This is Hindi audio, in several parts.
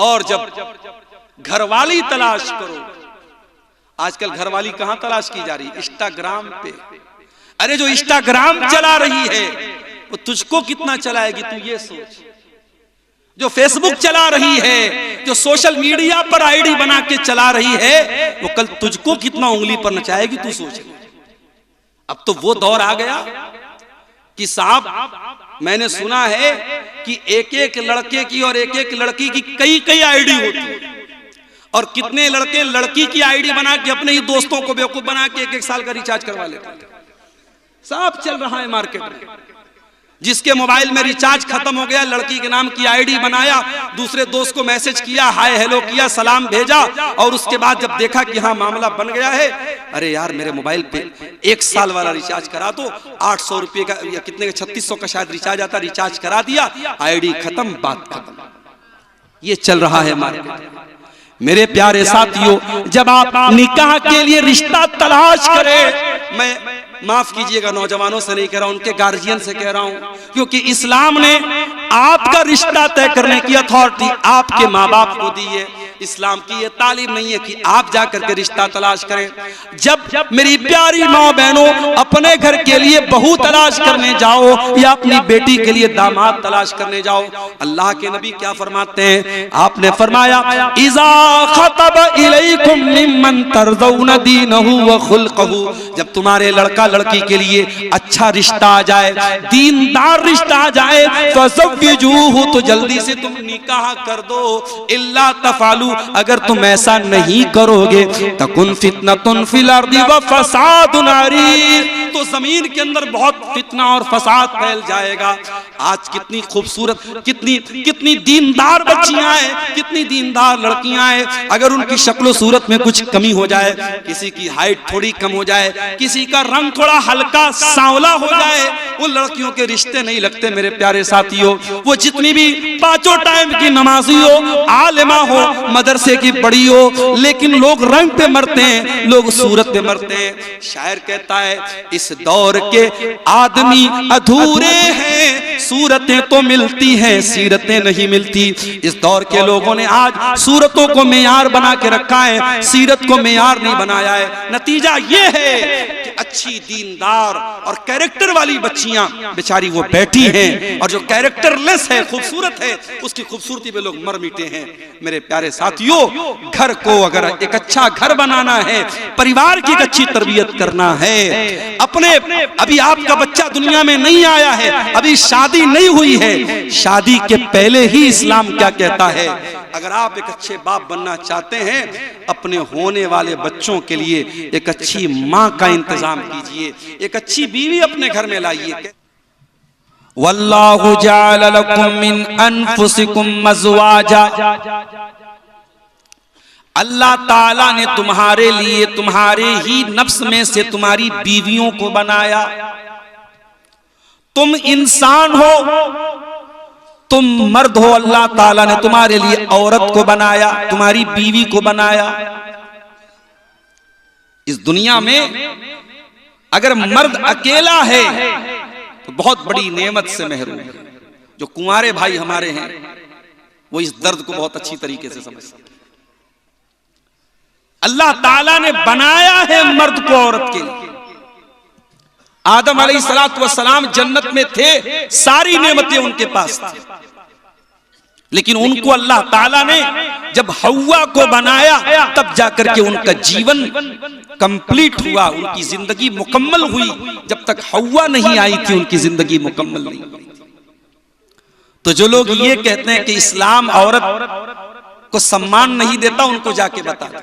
और जब घरवाली तलाश करो, आजकल घरवाली कहां तलाश की जा रही? इंस्टाग्राम पे। अरे जो इंस्टाग्राम चला रही है वो तुझको कितना चलाएगी तू ये सोच। जो फेसबुक चला रही है, जो सोशल मीडिया पर आईडी बना के चला रही है, वो कल तुझको कितना उंगली पर नचाएगी तू सोच। अब तो वो दौर आ गया कि साहब मैंने सुना है कि एक एक लड़के की और एक एक लड़की की कई कई आईडी होती है, और कितने लड़के लड़की की आईडी बना के अपने ही दोस्तों को बेवकूफ बना के एक एक साल का रिचार्ज करवा लेते हैं। सब चल रहा है मार्केट में। जिसके मोबाइल में रिचार्ज खत्म हो गया, लड़की के नाम की आईडी बनाया, दूसरे दोस्त को मैसेज किया, हाय हेलो किया, सलाम भेजा, और उसके बाद जब देखा कि हाँ मामला बन गया है, अरे यार मेरे मोबाइल पे 1 साल वाला रिचार्ज करा दो, 800 रुपये का या कितने का 3600 का शायद रिचार्ज आता, रिचार्ज करा दिया, आईडी खत्म, बात खत्म। ये चल रहा है मार्केट। मेरे प्यारे साथियों, जब आप निकाह के लिए रिश्ता तलाश करें, मैं माफ कीजिएगा नौजवानों से नहीं कह रहा हूं, उनके गार्जियन से कह रहा हूं, क्योंकि इस्लाम ने आपका रिश्ता तय करने की अथॉरिटी आपके माँ बाप को दी है। इस्लाम की ये तालीम नहीं है कि आप जाकर के रिश्ता तलाश करें। जब मेरी प्यारी माँ बहनों अपने घर के लिए बहू तलाश करने जाओ या अपनी बेटी के लिए दामाद तलाश करने जाओ, अल्लाह के नबी क्या फरमाते हैं? आपने फरमाया, इज़ा खतब इलैकुम मिम्मन तर्ज़ौन दीनहु व खुल्क़हु, जब तुम्हारे लड़का लड़की के लिए अच्छा रिश्ता आ जाए, दीनदार रिश्ता आ जाए, फज़व्विजूहु, तो जल्दी से तुम निकाह कर दो। इल्ला तफ़अलू, अगर तुम ऐसा नहीं करोगे, तकुन फितनतुन फिल अर्दि व फसादुन अरीद, तो जमीन के अंदर बहुत फितना और फसाद फैल जाएगा। आज कितनी खूबसूरत, कितनी दीनदार बच्चियां हैं, कितनी दीनदार लड़कियां हैं, अगर उनकी शक्ल सूरत में कुछ कमी हो जाए, किसी की हाइट थोड़ी कम हो जाए, किसी का रंग थोड़ा हल्का सांवला हो जाए, वो लड़कियों के रिश्ते नहीं लगते। मेरे प्यारे साथियों, वो जितनी भी 5 टाइम की नमाजी हो, आलिमा हो, मदरसे की बड़ी हो, लेकिन लोग रंग पे मरते हैं, लोग सूरत पे मरते हैं। शायर कहता है, इस दौर के आदमी अधूरे हैं, सूरतें तो मिलती हैं, सीरतें नहीं मिलती। इस दौर के लोगों ने आज सूरतों को मेयार बना के रखा है, सीरत को मेयार नहीं बनाया है। नतीजा ये है कि अच्छी दीनदार और कैरेक्टर वाली बच्चियां बेचारी वो बैठी हैं, और जो कैरेक्टरलेस है, खूबसूरत है, उसकी खूबसूरती पे लोग मर मिटे हैं। मेरे प्यारे साथियों, घर को अगर एक अच्छा घर बनाना है, परिवार की एक अच्छी तरबियत करना है, अपने अभी आपका बच्चा दुनिया में नहीं आया है, अभी शादी नहीं हुई है, शादी के पहले ही इस्लाम क्या कहता है? अगर आप एक अच्छे बाप बनना चाहते हैं, अपने होने वाले बच्चों के लिए एक अच्छी माँ का इंतजाम कीजिए, एक अच्छी बीवी अपने घर में लाइए। वल्लाहु जअल लकुम मिन अनफुसिकुम अज़वाजा, अल्लाह ताला ने तुम्हारे लिए तुम्हारे ही नफ्स में से तुम्हारी बीवियों को बनाया। तुम इंसान हो, तुम मर्द हो, अल्लाह ताला ने तुम्हारे लिए औरत को बनाया, तुम्हारी बीवी को बनाया। इस दुनिया में अगर मर्द अकेला है तो बहुत बड़ी नेमत से महरूम है। जो कुंवारे भाई हमारे हैं वो इस दर्द को बहुत अच्छी तरीके से समझते हैं। अल्लाह ताला ने बनाया है मर्द को औरत के लिए। आदम अलैहिस्सलातु वस्सलाम जन्नत में थे, सारी नेमतें उनके पास थी, लेकिन उनको अल्लाह ताला ने जब हव्वा को बनाया तब जाकर के उनका जीवन कंप्लीट हुआ, उनकी जिंदगी मुकम्मल हुई। जब तक हव्वा नहीं आई थी उनकी जिंदगी मुकम्मल नहीं हुई। तो जो लोग ये कहते हैं कि इस्लाम औरत को सम्मान नहीं देता, उनको जाके बता दो,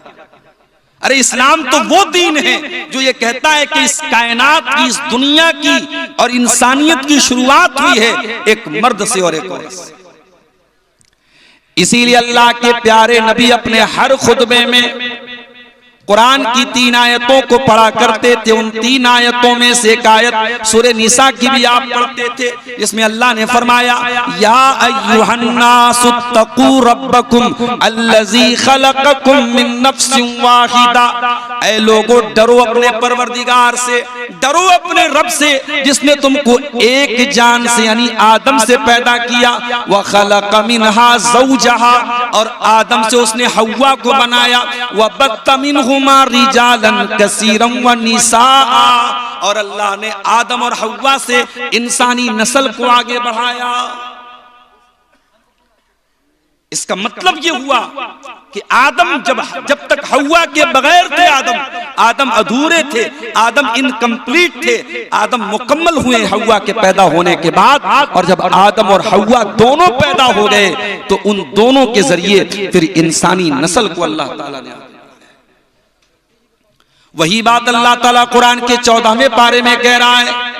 अरे इस्लाम तो वो दीन है जो ये कहता है कि इस कायनात की, इस दुनिया की और इंसानियत की शुरुआत हुई है एक मर्द से और एक औरत से। इसीलिए अल्लाह के प्यारे नबी अपने हर खुतबे में कुरान की 3 आयतों को पढ़ा करते थे। उन 3 आयतों में से एक आयत सूरह निसा की भी आप पढ़ते थे, जिसमें अल्लाह ने फरमाया, या अय्युहन्नासुत्तकू रब्बकुम अल्लज़ी खलक़कुम मिन नफ्सिन वाहिदा, ऐ लोगो डरो अपने परवरदिगार से, डरो अपने रब से जिसने तुमको एक जान से यानी आदम से पैदा किया। व खलक़ मिनहा ज़ौजहा, और आदम से उसने हव्वा को बनाया। वबत्त मिनहुमा रिजालन कसीरन व निसाआ, और अल्लाह ने आदम और हव्वा से इंसानी नस्ल को आगे बढ़ाया। इसका मतलब ये हुआ कि आदम जब तक हव्वा के बगैर थे, आदम अधूरे थे, आदम इनकम्प्लीट थे। आदम मुकम्मल हुए हव्वा के पैदा होने के बाद, और जब आदम और हव्वा दोनों पैदा हो गए तो उन दोनों के जरिए फिर इंसानी नस्ल को अल्लाह ताला ने, वही बात अल्लाह ताला कुरान के 14वें पारे में कह रहा है,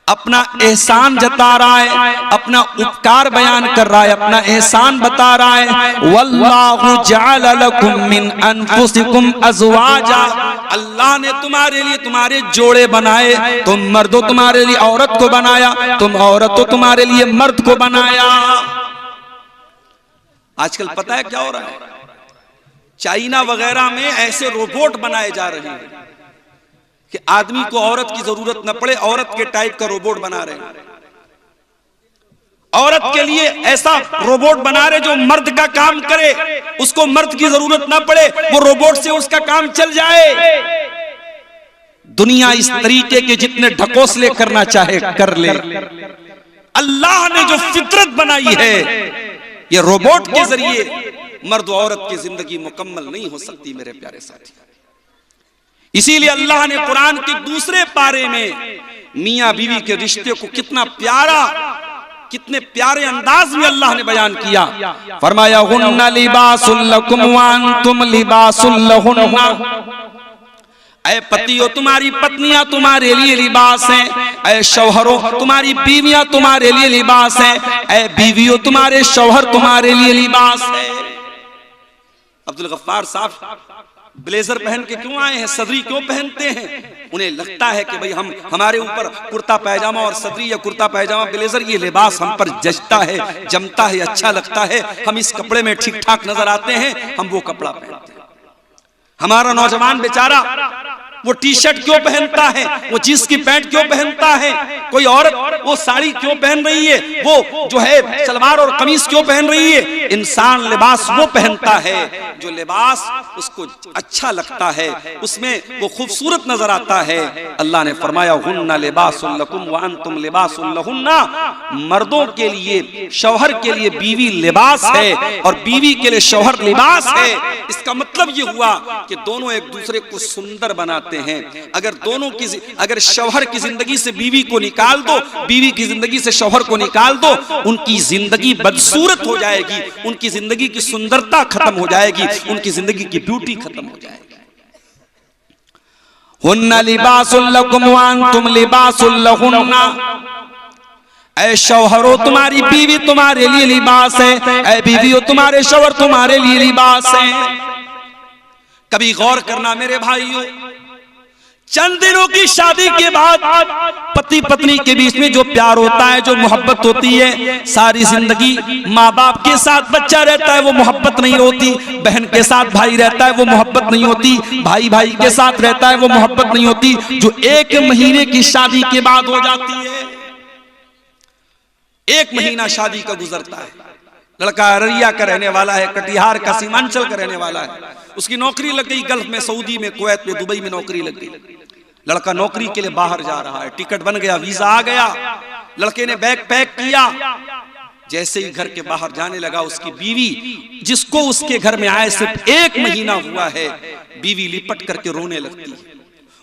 अपना एहसान जता रहा है, अपना उपकार बयान कर रहा है, अपना एहसान बता रहा है। वल्लाहु जअल लकुम मिन अनफुसिकुम अज़वाजा, अल्लाह ने तुम्हारे लिए तुम्हारे जोड़े बनाए। तुम मर्दों तुम्हारे लिए औरत को बनाया, तुम औरतों तुम्हारे लिए मर्द को बनाया। आजकल पता है क्या हो रहा है? चाइना वगैरह में ऐसे रोबोट बनाए जा रहे हैं कि आदमी को औरत की जरूरत न पड़े, औरत के टाइप का रोबोट बना रहे हैं। औरत के लिए ऐसा रोबोट बना रहे जो मर्द का काम करे, उसको मर्द की जरूरत ना पड़े, वो रोबोट से उसका काम चल जाए। दुनिया इस तरीके के जितने ढकोसले करना चाहे कर ले। अल्लाह ने जो फितरत बनाई है, ये रोबोट के जरिए मर्द और औरत की जिंदगी मुकम्मल नहीं हो सकती मेरे प्यारे साथी। इसीलिए अल्लाह ने कुरान के दूसरे पारे में मियां बीवी के रिश्ते को कितने प्यारे अंदाज में अल्लाह ने बयान किया। फरमाया हुन्ना लिबासुल लकुम व अंतुम लिबासुल लहुन्ना, ऐ पतियों तुम्हारी पत्नियां तुम्हारे लिए लिबास हैं, ऐ शौहरों तुम्हारी बीवियां तुम्हारे लिए लिबास हैं, ऐ बीवियों तुम्हारे शौहर तुम्हारे लिए लिबास है। अब्दुल गफ्फार साहब ब्लेजर पहन के क्यों आए हैं, सदरी क्यों पहनते हैं? उन्हें लगता है कि भाई हमारे ऊपर कुर्ता पैजामा और सदरी या कुर्ता पैजामा ब्लेजर ये लिबास हम पर जचता है, जमता है, अच्छा लगता है, हम इस कपड़े में ठीक ठाक नजर आते हैं, हम वो कपड़ा पहनते हैं। हमारा नौजवान बेचारा वो टी शर्ट क्यों पहनता है, वो जींस की पैंट क्यों पहनता है, कोई औरत वो साड़ी क्यों पहन रही है, वो जो है सलवार और कमीज क्यों पहन रही है? इंसान लिबास वो पहनता है जो लिबास उसको अच्छा लगता है, उसमें वो खूबसूरत नजर आता है। अल्लाह ने फरमाया हुन्ना लिबासुल लकुम व अंतुम लिबासुल लहुन्ना, मर्दों के लिए शौहर के लिए बीवी लिबास है और बीवी के लिए शौहर लिबास है। इसका मतलब ये हुआ कि दोनों एक दूसरे को सुंदर बनाते हैं। अगर शौहर की जिंदगी से बीवी को निकाल दो, बीवी की जिंदगी से शौहर को निकाल दो, उनकी जिंदगी बदसूरत हो जाएगी, उनकी जिंदगी की सुंदरता खत्म हो जाएगी, उनकी जिंदगी की ब्यूटी खत्म हो जाएगी। हुन्ना लिबासुल लकुम व अंतुम लिबासुल लहुन्ना, ऐ शौहरों तुम्हारी बीवी तुम्हारे लिए लिबास है, ऐ बीवियों तुम्हारे शौहर तुम्हारे लिए लिबास है। कभी गौर करना मेरे भाइयों, चंद दिनों की शादी के बाद पति पत्नी के बीच में जो प्यार होता है, जो मोहब्बत होती है, सारी जिंदगी माँ बाप के साथ बच्चा रहता है वो मोहब्बत नहीं होती, बहन के साथ भाई रहता है वो मोहब्बत नहीं होती, भाई भाई के साथ रहता है वो मोहब्बत नहीं होती, जो 1 महीने की शादी के बाद हो जाती है। 1 महीना शादी का गुजरता है, लड़का अररिया का रहने वाला है, कटिहार का सीमांचल का रहने वाला है, उसकी नौकरी लग गई गल्फ में, सऊदी में, कुवैत में, दुबई में नौकरी लग गई। लड़का नौकरी के लिए बाहर जा रहा है, टिकट बन गया, वीजा आ गया, लड़के ने बैग पैक किया। जैसे ही घर के बाहर जाने लगा, उसकी बीवी, जिसको उसके घर में आए सिर्फ 1 महीना हुआ है, बीवी लिपट करके रोने लगती है।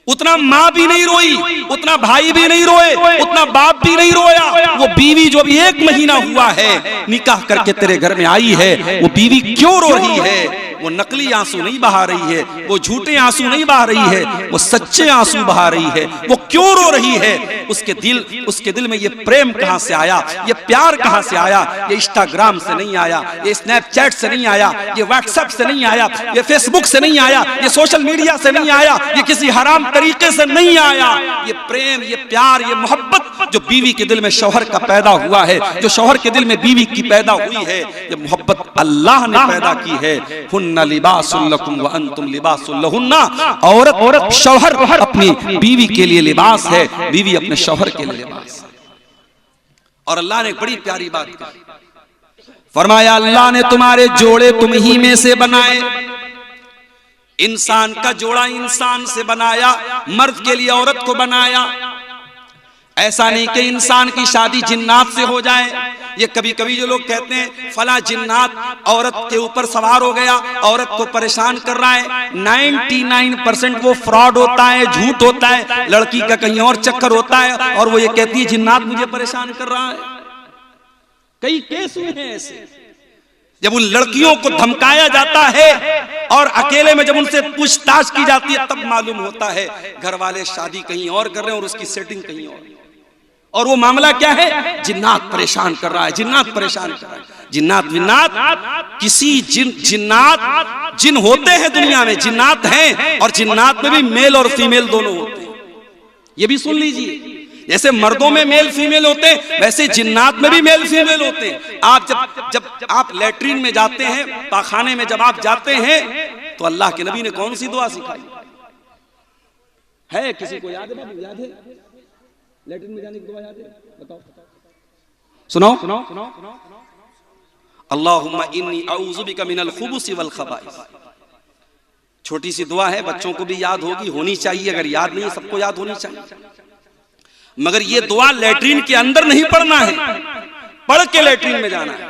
उतना माँ भी नहीं रोई, उतना भाई भी नहीं रोए, उतना बाप भी नहीं रोया। वो बीवी जो भी 1 महीना हुआ है निकाह करके तेरे घर में आई है, वो बीवी क्यों रो रही है? वो नकली आंसू नहीं बहा रही है, वो झूठे आंसू नहीं बहा रही है, वो सच्चे आंसू बहा रही है। वो क्यों रो रही है? उसके दिल में ये प्रेम कहां से आया, ये प्यार कहां से आया? ये इंस्टाग्राम से नहीं आया, ये स्नैपचैट से नहीं आया, ये व्हाट्सएप से नहीं आया, ये फेसबुक से नहीं आया, ये सोशल मीडिया से नहीं आया, ये किसी हराम तरीके से नहीं आया। ये प्रेम, ये प्यार, ये मोहब्बत जो बीवी के दिल में शौहर का पैदा हुआ है, जो शौहर के दिल में बीवी की पैदा हुई है, ये मोहब्बत अल्लाह ने पैदा की है। हुन्ना लिबासुल लकुम व अंतुम लिबासुल लहुन्ना, औरत शौहर अपनी बीवी के लिए लिबास है, बीवी अपने शौहर के लिए लिबास है। और अल्लाह ने बड़ी प्यारी बात कही, फरमाया अल्लाह ने तुम्हारे जोड़े तुम ही में से बनाए। इंसान का जोड़ा इंसान से बनाया, मर्द के लिए औरत को बनाया। ऐसा नहीं कि इंसान की शादी जिन्नात से हो जाए। ये कभी कभी जो लोग कहते हैं फला जिन्नात औरत के ऊपर सवार हो गया, औरत को परेशान कर रहा है, 99% वो फ्रॉड होता है, झूठ होता है, लड़की का कहीं और चक्कर होता है और वो ये कहती है जिन्नात मुझे परेशान कर रहा है। कई केस हुए हैं ऐसे, जब उन लड़कियों को धमकाया जाता है और अकेले में जब उनसे पूछताछ की जाती है तब मालूम होता है घर वाले शादी कहीं और कर रहे हैं और उसकी सेटिंग कहीं और वो मामला क्या है, जिन्नात परेशान कर रहा है, जिन्नात परेशान कर रहा है। जिन्नात विन्नात किसी जिन्नात जिन होते हैं दुनिया में, जिन्नात हैं और जिन्नात में भी मेल और फीमेल दोनों होते हैं। ये भी सुन लीजिए, जैसे मर्दों में मेल फीमेल होते हैं वैसे जिन्नात में भी मेल फीमेल होते हैं। आप जब आप लैट्रीन में जाते हैं, पाखाने में जब आप जाते हैं तो अल्लाह के नबी ने कौन सी दुआ सिखाई है? किसी को याद है बाबू? याद है लैट्रिन में जाने की दुआ याद है? बताओ सुनाओ। अल्लाहुम्मा इन्नी अऊज़ु बिका मिनल खुबुसी वल खबाइस। छोटी सी दुआ है, बच्चों को भी याद होनी चाहिए। अगर याद नहीं सबको याद होनी चाहिए, मगर ये दुआ लैट्रिन के अंदर नहीं पढ़ना है, पढ़ के लैट्रिन में जाना है।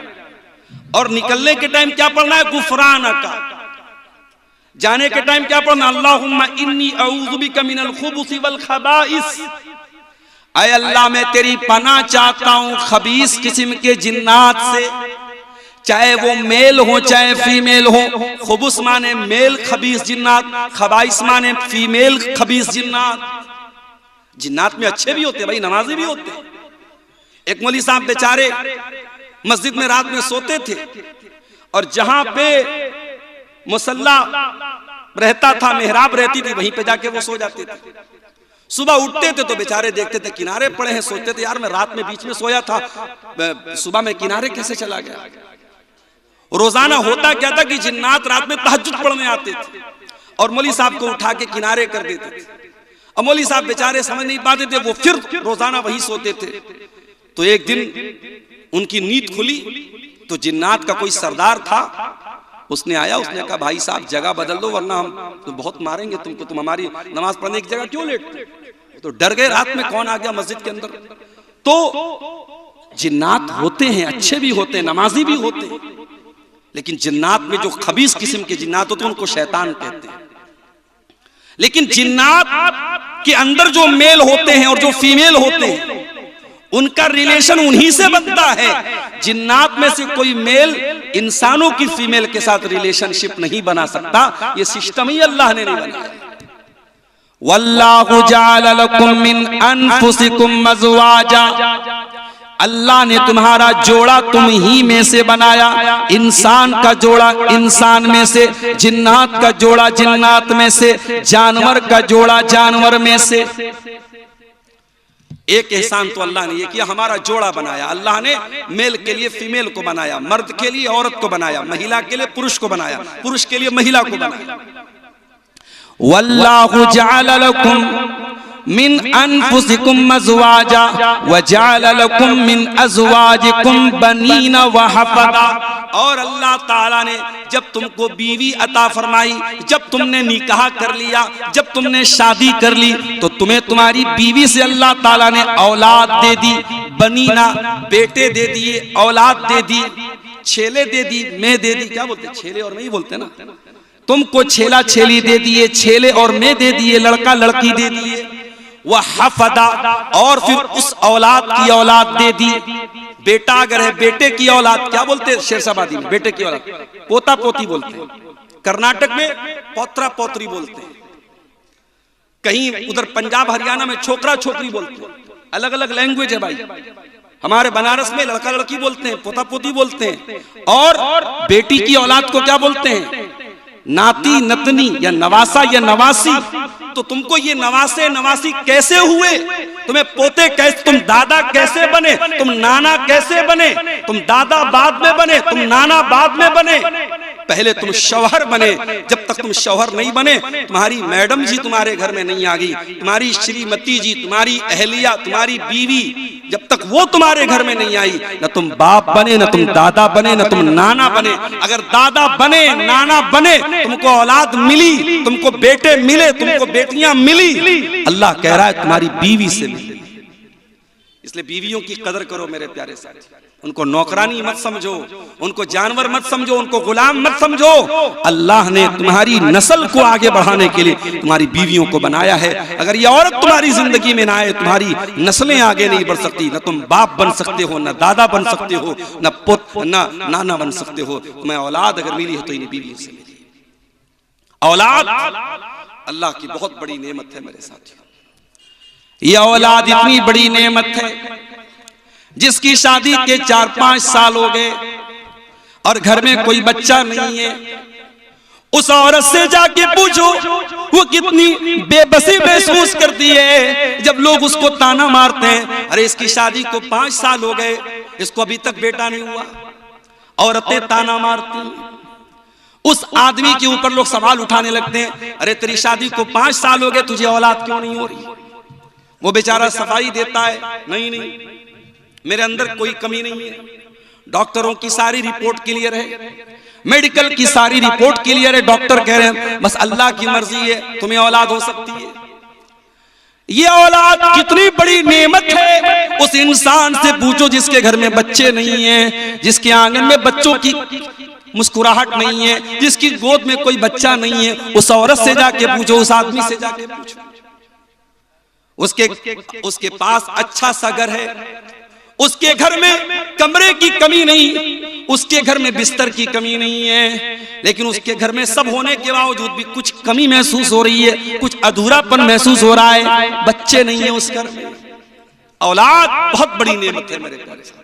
और निकलने के टाइम क्या पढ़ना है? गुफरानका। जाने के टाइम क्या पढ़ना? अल्लाहुम्मा इन्नी अऊज़ु बिका मिनल खुबुसी वल खबाइस। ऐ अल्लाह मैं तेरी पनाह चाहता हूं खबीस किस्म के जिन्नात से, चाहे वो मेल हो चाहे फीमेल हो। खुबुस माने मेल खबीस जिन्नात, खबाइस माने फीमेल खबीस जिन्नात। जिन्नात में अच्छे भी होते भाई, नमाजी भी होते। एक मौलवी साहब बेचारे मस्जिद में रात में सोते थे और जहां पे मुसल्ला रहता था, मेहराब रहती थी, वहीं पे जाके वो सो जाते थे। सुबह उठते थे तो बेचारे देखते थे किनारे पड़े हैं, सोचते थे यार मैं रात में बीच में सोया था, सुबह में किनारे कैसे चला गया। रोजाना होता क्या था कि जिन्नात रात में तहज्जुद पढ़ने आते थे और मौलवी साहब को उठा के किनारे कर देते थे। अब मौलवी साहब बेचारे समझ नहीं पाते थे, वो फिर रोजाना वही सोते थे। तो एक दिन उनकी नींद खुली तो जिन्नात का कोई सरदार था, उसने आया, उसने कहा भाई साहब जगह बदल दो वरना हम तो बहुत मारेंगे तुमको, तुम हमारी नमाज पढ़ने की जगह क्यों लेटते? तो डर गए, रात में कौन आ गया मस्जिद के अंदर। तो जिन्नात होते हैं, अच्छे भी होते हैं, नमाजी भी होते हैं, लेकिन जिन्नात में जो खबीस किस्म के जिन्नात होते हैं उनको शैतान कहते हैं। लेकिन जिन्नात के अंदर जो मेल होते हैं और जो फीमेल होते हैं उनका रिलेशन उन्हीं से बनता है। जिन्नात में से कोई मेल इंसानों की फीमेल के साथ रिलेशनशिप नहीं बना सकता, ये सिस्टम ही अल्लाह ने नहीं बनाया। वल्लाहु जअल लकुम मिन अनफुसिकुम अज़वाजा। अल्लाह ने तुम्हारा जोड़ा तुम ही में से बनाया। इंसान का जोड़ा इंसान में से, जिन्नात का जोड़ा जिन्नात में से, जानवर का जोड़ा जानवर में से। एक एहसान तो अल्लाह ने ये किया, हमारा जोड़ा बनाया। अल्लाह ने मेल के लिए फीमेल को बनाया, मर्द के लिए औरत को बनाया, महिला के लिए पुरुष को बनाया, पुरुष के लिए महिला को बनाया। वल्लाहु जअल लकुम मिन अनफुसिकुम अज़वाजा व जअल लकुम मिन अज़वाजिकुम बनीना व हफ़दा। और अल्लाह ताला ने जब तुमको बीवी अता फरमाई, जब तुमने निकाह कर लिया, जब तुमने शादी कर ली, तो तुम्हें तुम्हारी बीवी से अल्लाह ताला ने औलाद दे दी। बनीना बेटे दे दिए, औलाद दे दी, छेले दे दी, मैं दे दी। क्या बोलते? छेले और मैं ही बोलते ना। तुमको छेला छेली दे दिए, छेले और मैं दे दिए, लड़का लड़की दे दिए। वह हफदा, और फिर उस औलाद की औलाद दे दी। बेटा अगर है, बेटे की औलाद क्या बोलते हैं शेरशाबादी में? बेटे की औलाद पोता पोती बोलते हैं। कर्नाटक में पौत्रा पौत्री बोलते हैं, कहीं उधर पंजाब हरियाणा में छोकरा छोकरी बोलते हैं। अलग अलग लैंग्वेज है भाई। हमारे बनारस में लड़का लड़की बोलते हैं, पोता पोती बोलते हैं। और बेटी की औलाद को क्या बोलते हैं? नाती नतनी या नवासा या नवासी। तो तुमको ये नवासे नवासी कैसे हुए? तुम्हें पोते कैसे, तुम दादा कैसे बने, तुम नाना कैसे बने, तुम दादा बाद में बने, तुम नाना बाद में बने, पहले तुम शौहर बने। जब तक तुम शौहर नहीं बने, तुम्हारी मैडम जी तुम्हारे घर में नहीं आ गई, तुम्हारी श्रीमती जी, तुम्हारी अहलिया, तुम्हारी बीवी, जब तक वो तुम्हारे घर में नहीं आई, न तुम बाप बने, न तुम दादा बने, न तुम नाना बने। अगर दादा बने, नाना बने, तुमको औलाद मिली, तुमको बेटे मिले, तुमको बेटियां मिली, अल्लाह कह रहा है तुम्हारी बीवी से मिली। इसलिए बीवियों की कदर करो मेरे प्यारे साथी। उनको नौकरानी मत समझो, उनको जानवर मत समझो, उनको गुलाम मत समझो। अल्लाह ने तुम्हारी नस्ल को आगे बढ़ाने के लिए तुम्हारी बीवियों को बनाया है। अगर ये औरत तुम्हारी जिंदगी में ना आए, तुम्हारी नस्लें आगे नहीं बढ़ सकती। न तुम बाप बन सकते हो, न दादा बन सकते हो, न पुत्र, न नाना बन सकते हो। तुम्हें औलाद अगर मिली है तो इन बीवियों से मिली। औलाद अल्लाह की बहुत बड़ी नेमत है मेरे साथियों। ये औलाद इतनी बड़ी नेमत है, जिसकी शादी के 4-5 साल हो गए और घर में कोई बच्चा नहीं है, उस औरत से जाके पूछो वो कितनी बेबसी महसूस करती है जब लोग उसको ताना मारते हैं, अरे इसकी शादी को 5 साल हो गए, इसको अभी तक बेटा नहीं हुआ। औरतें ताना मारती हैं। उस आदमी के ऊपर लोग सवाल उठाने लगते हैं, अरे तेरी शादी को 5 साल हो गए, तुझे औलाद क्यों नहीं हो रही? वो बेचारा सफाई देता है, नहीं मेरे अंदर कोई कमी नहीं है, डॉक्टरों की सारी रिपोर्ट क्लियर है, मेडिकल की सारी रिपोर्ट क्लियर है, डॉक्टर कह रहे हैं बस अल्लाह की मर्जी है, तुम्हें औलाद हो सकती है। ये औलाद कितनी बड़ी नेमत है। उस इंसान से पूछो जिसके घर में बच्चे नहीं है, जिसके आंगन में बच्चों की मुस्कुराहट नहीं है, जिसकी गोद में कोई बच्चा नहीं है, उस औरत से जाके पूछो, उस आदमी से जाके पूछो। उसके पास अच्छा सा घर है, उसके घर में कमरे की कमी नहीं, उसके घर में बिस्तर की कमी नहीं है, लेकिन उसके घर में सब होने के बावजूद भी कुछ कमी महसूस हो रही है, कुछ अधूरापन महसूस हो रहा है, बच्चे नहीं है उस घर में। औलाद बहुत बड़ी नेमत है मेरे प्यारे साथी।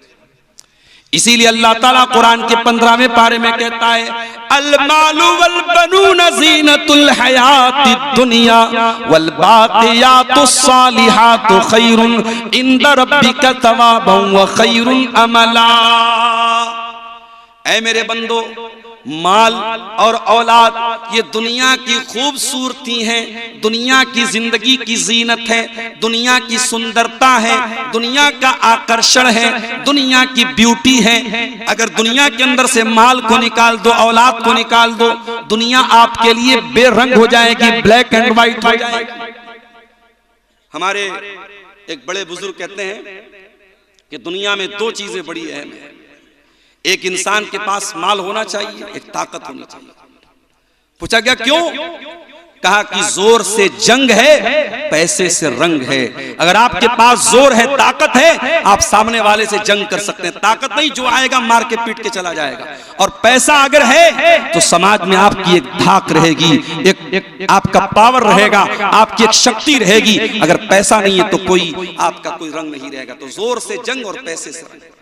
इसीलिए अल्लाह ताला कुरान के 15वें पारे में कहता है, अल मालु वल बनून ज़ीनतुल हयातिद दुनिया वल बाक़ियातुस सालिहातु खैरुन इंदा रब्बिका सवाबन व खैरुन अमला। ऐ मेरे बंदो, माल और औलाद ये दुनिया की खूबसूरती है, दुनिया की जिंदगी की जीनत है, दुनिया की सुंदरता है, दुनिया का आकर्षण है, दुनिया की ब्यूटी है। अगर दुनिया के अंदर से माल को निकाल दो, औलाद को निकाल दो, दुनिया आपके लिए बेरंग हो जाएगी, ब्लैक एंड व्हाइट हो जाएगी। हमारे एक बड़े बुजुर्ग कहते हैं कि दुनिया में 2 चीजें बड़ी अहम है, एक इंसान के पास माल होना चाहिए, एक ताकत होनी चाहिए। पूछा गया क्यों? कहा कि जोर से जंग है, पैसे से रंग है। अगर आपके पास जोर है, ताकत है, आप सामने वाले से जंग कर सकते हैं। ताकत नहीं, जो आएगा मार के पीट के चला जाएगा। और पैसा अगर है तो समाज में आपकी एक धाक रहेगी, एक आपका पावर रहेगा, आपकी एक शक्ति रहेगी। अगर पैसा नहीं है तो कोई आपका कोई रंग नहीं रहेगा। तो जोर से जंग और पैसे से रंग।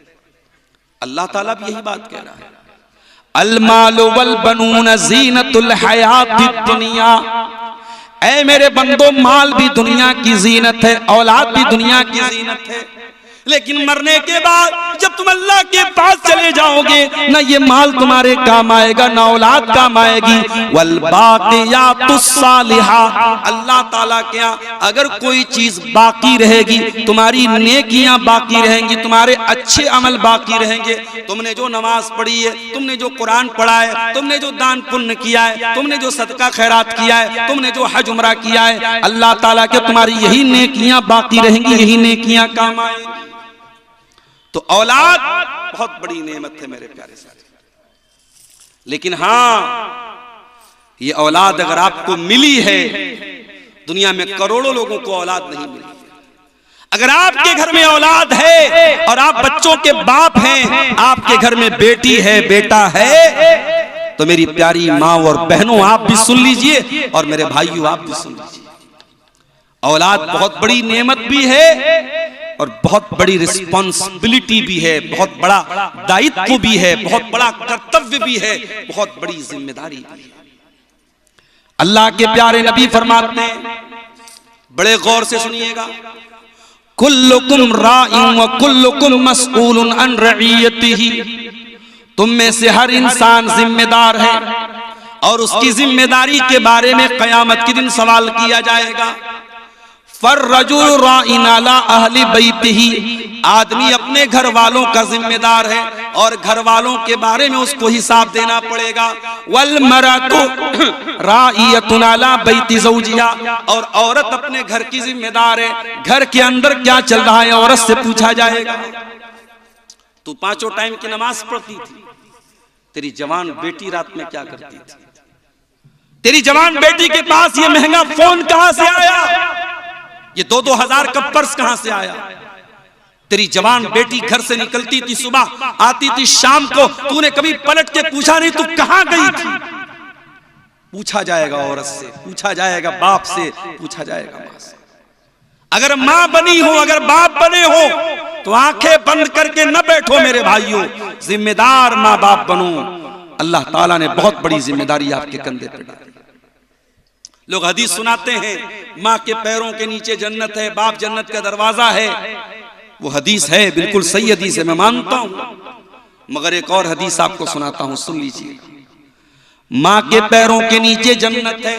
अल्लाह ताला भी यही बात कह रहा है, अल मालु वल बनून ज़ीनतुल हयातिद दुनिया। ऐ मेरे बंदो, माल भी दुनिया की जीनत है, औलाद भी दुनिया की जीनत है, लेकिन मरने के बाद जब तुम अल्लाह के पास चले जाओगे, ना ये माल तुम्हारे काम आएगा, ना औलाद काम आएगी। वल बाक़ियातुस सालिहा, अल्लाह ताला के यहाँ अगर कोई चीज बाकी रहेगी, तुम्हारी नेकियां बाकी रहेंगी, तुम्हारे अच्छे अमल बाकी रहेंगे। तुमने जो नमाज पढ़ी है, तुमने जो कुरान पढ़ा है, तुमने जो दान पुण्य किया है, तुमने जो सदका खैरात किया है, तुमने जो हज उमरा किया है, अल्लाह ताला के तुम्हारी यही नेकियां बाकी रहेंगी, यही नेकियां काम आएंगी। तो औलाद बहुत बड़ी नेमत है मेरे प्यारे साथी। लेकिन हां, ये औलाद अगर आपको मिली है, दुनिया में करोड़ों लोगों को औलाद नहीं मिली। अगर आपके घर में औलाद है और आप बच्चों के बाप हैं, आपके घर में बेटी है, बेटा है, तो मेरी प्यारी माँ और बहनों, आप भी सुन लीजिए और मेरे भाइयों आप भी सुन लीजिए। औलाद बहुत बड़ी नेमत भी है और बहुत बड़ी रिस्पॉन्सिबिलिटी भी है, बहुत बड़ा दायित्व भी है, बहुत बड़ा कर्तव्य भी है, बहुत बड़ी जिम्मेदारी भी है। अल्लाह के प्यारे नबी फरमाते हैं, बड़े गौर से सुनिएगा, कुल्लुकुम राइन व कुल्लुकुम मसऊलुन अन रइयतिही। तुम में से हर इंसान जिम्मेदार है और उसकी जिम्मेदारी के बारे में क़यामत के दिन सवाल किया जाएगा। फर्रजुल राइन अला अहली बैतिही, आदमी अपने घर वालों का जिम्मेदार है और घर वालों के बारे में उसको हिसाब देना पड़ेगा। वल मरअतु राइयतुन अला बैति ज़ौजिहा, और औरत अपने घर की जिम्मेदार है, घर के अंदर क्या चल रहा है औरत से पूछा जाएगा। तू 5 टाइम की नमाज पढ़ती थी, तेरी जवान बेटी रात में क्या करती थी? तेरी जवान बेटी के पास ये महंगा फोन कहां से आया? ये 2-2 हजार का पर्स कहां से आया? तेरी जवान बेटी घर से निकलती थी सुबह, आती थी शाम को, तूने कभी पलट के पूछा नहीं तू कहां गई थी? पूछा जाएगा औरत से, पूछा जाएगा बाप से, पूछा जाएगा मां से। अगर मां बनी हो, अगर बाप बने हो तो आंखें बंद करके न बैठो मेरे भाइयों, जिम्मेदार मां बाप बनो। अल्लाह ताला ने बहुत बड़ी जिम्मेदारी आपके कंधे पर डाली। लोग हदीस सुनाते हैं माँ के पैरों के नीचे जन्नत है, बाप जन्नत का दरवाजा है। वो हदीस है, बिल्कुल सही हदीस है, मैं मानता हूं। मगर एक और हदीस आपको सुनाता हूं, सुन लीजिए। माँ के पैरों के नीचे जन्नत है,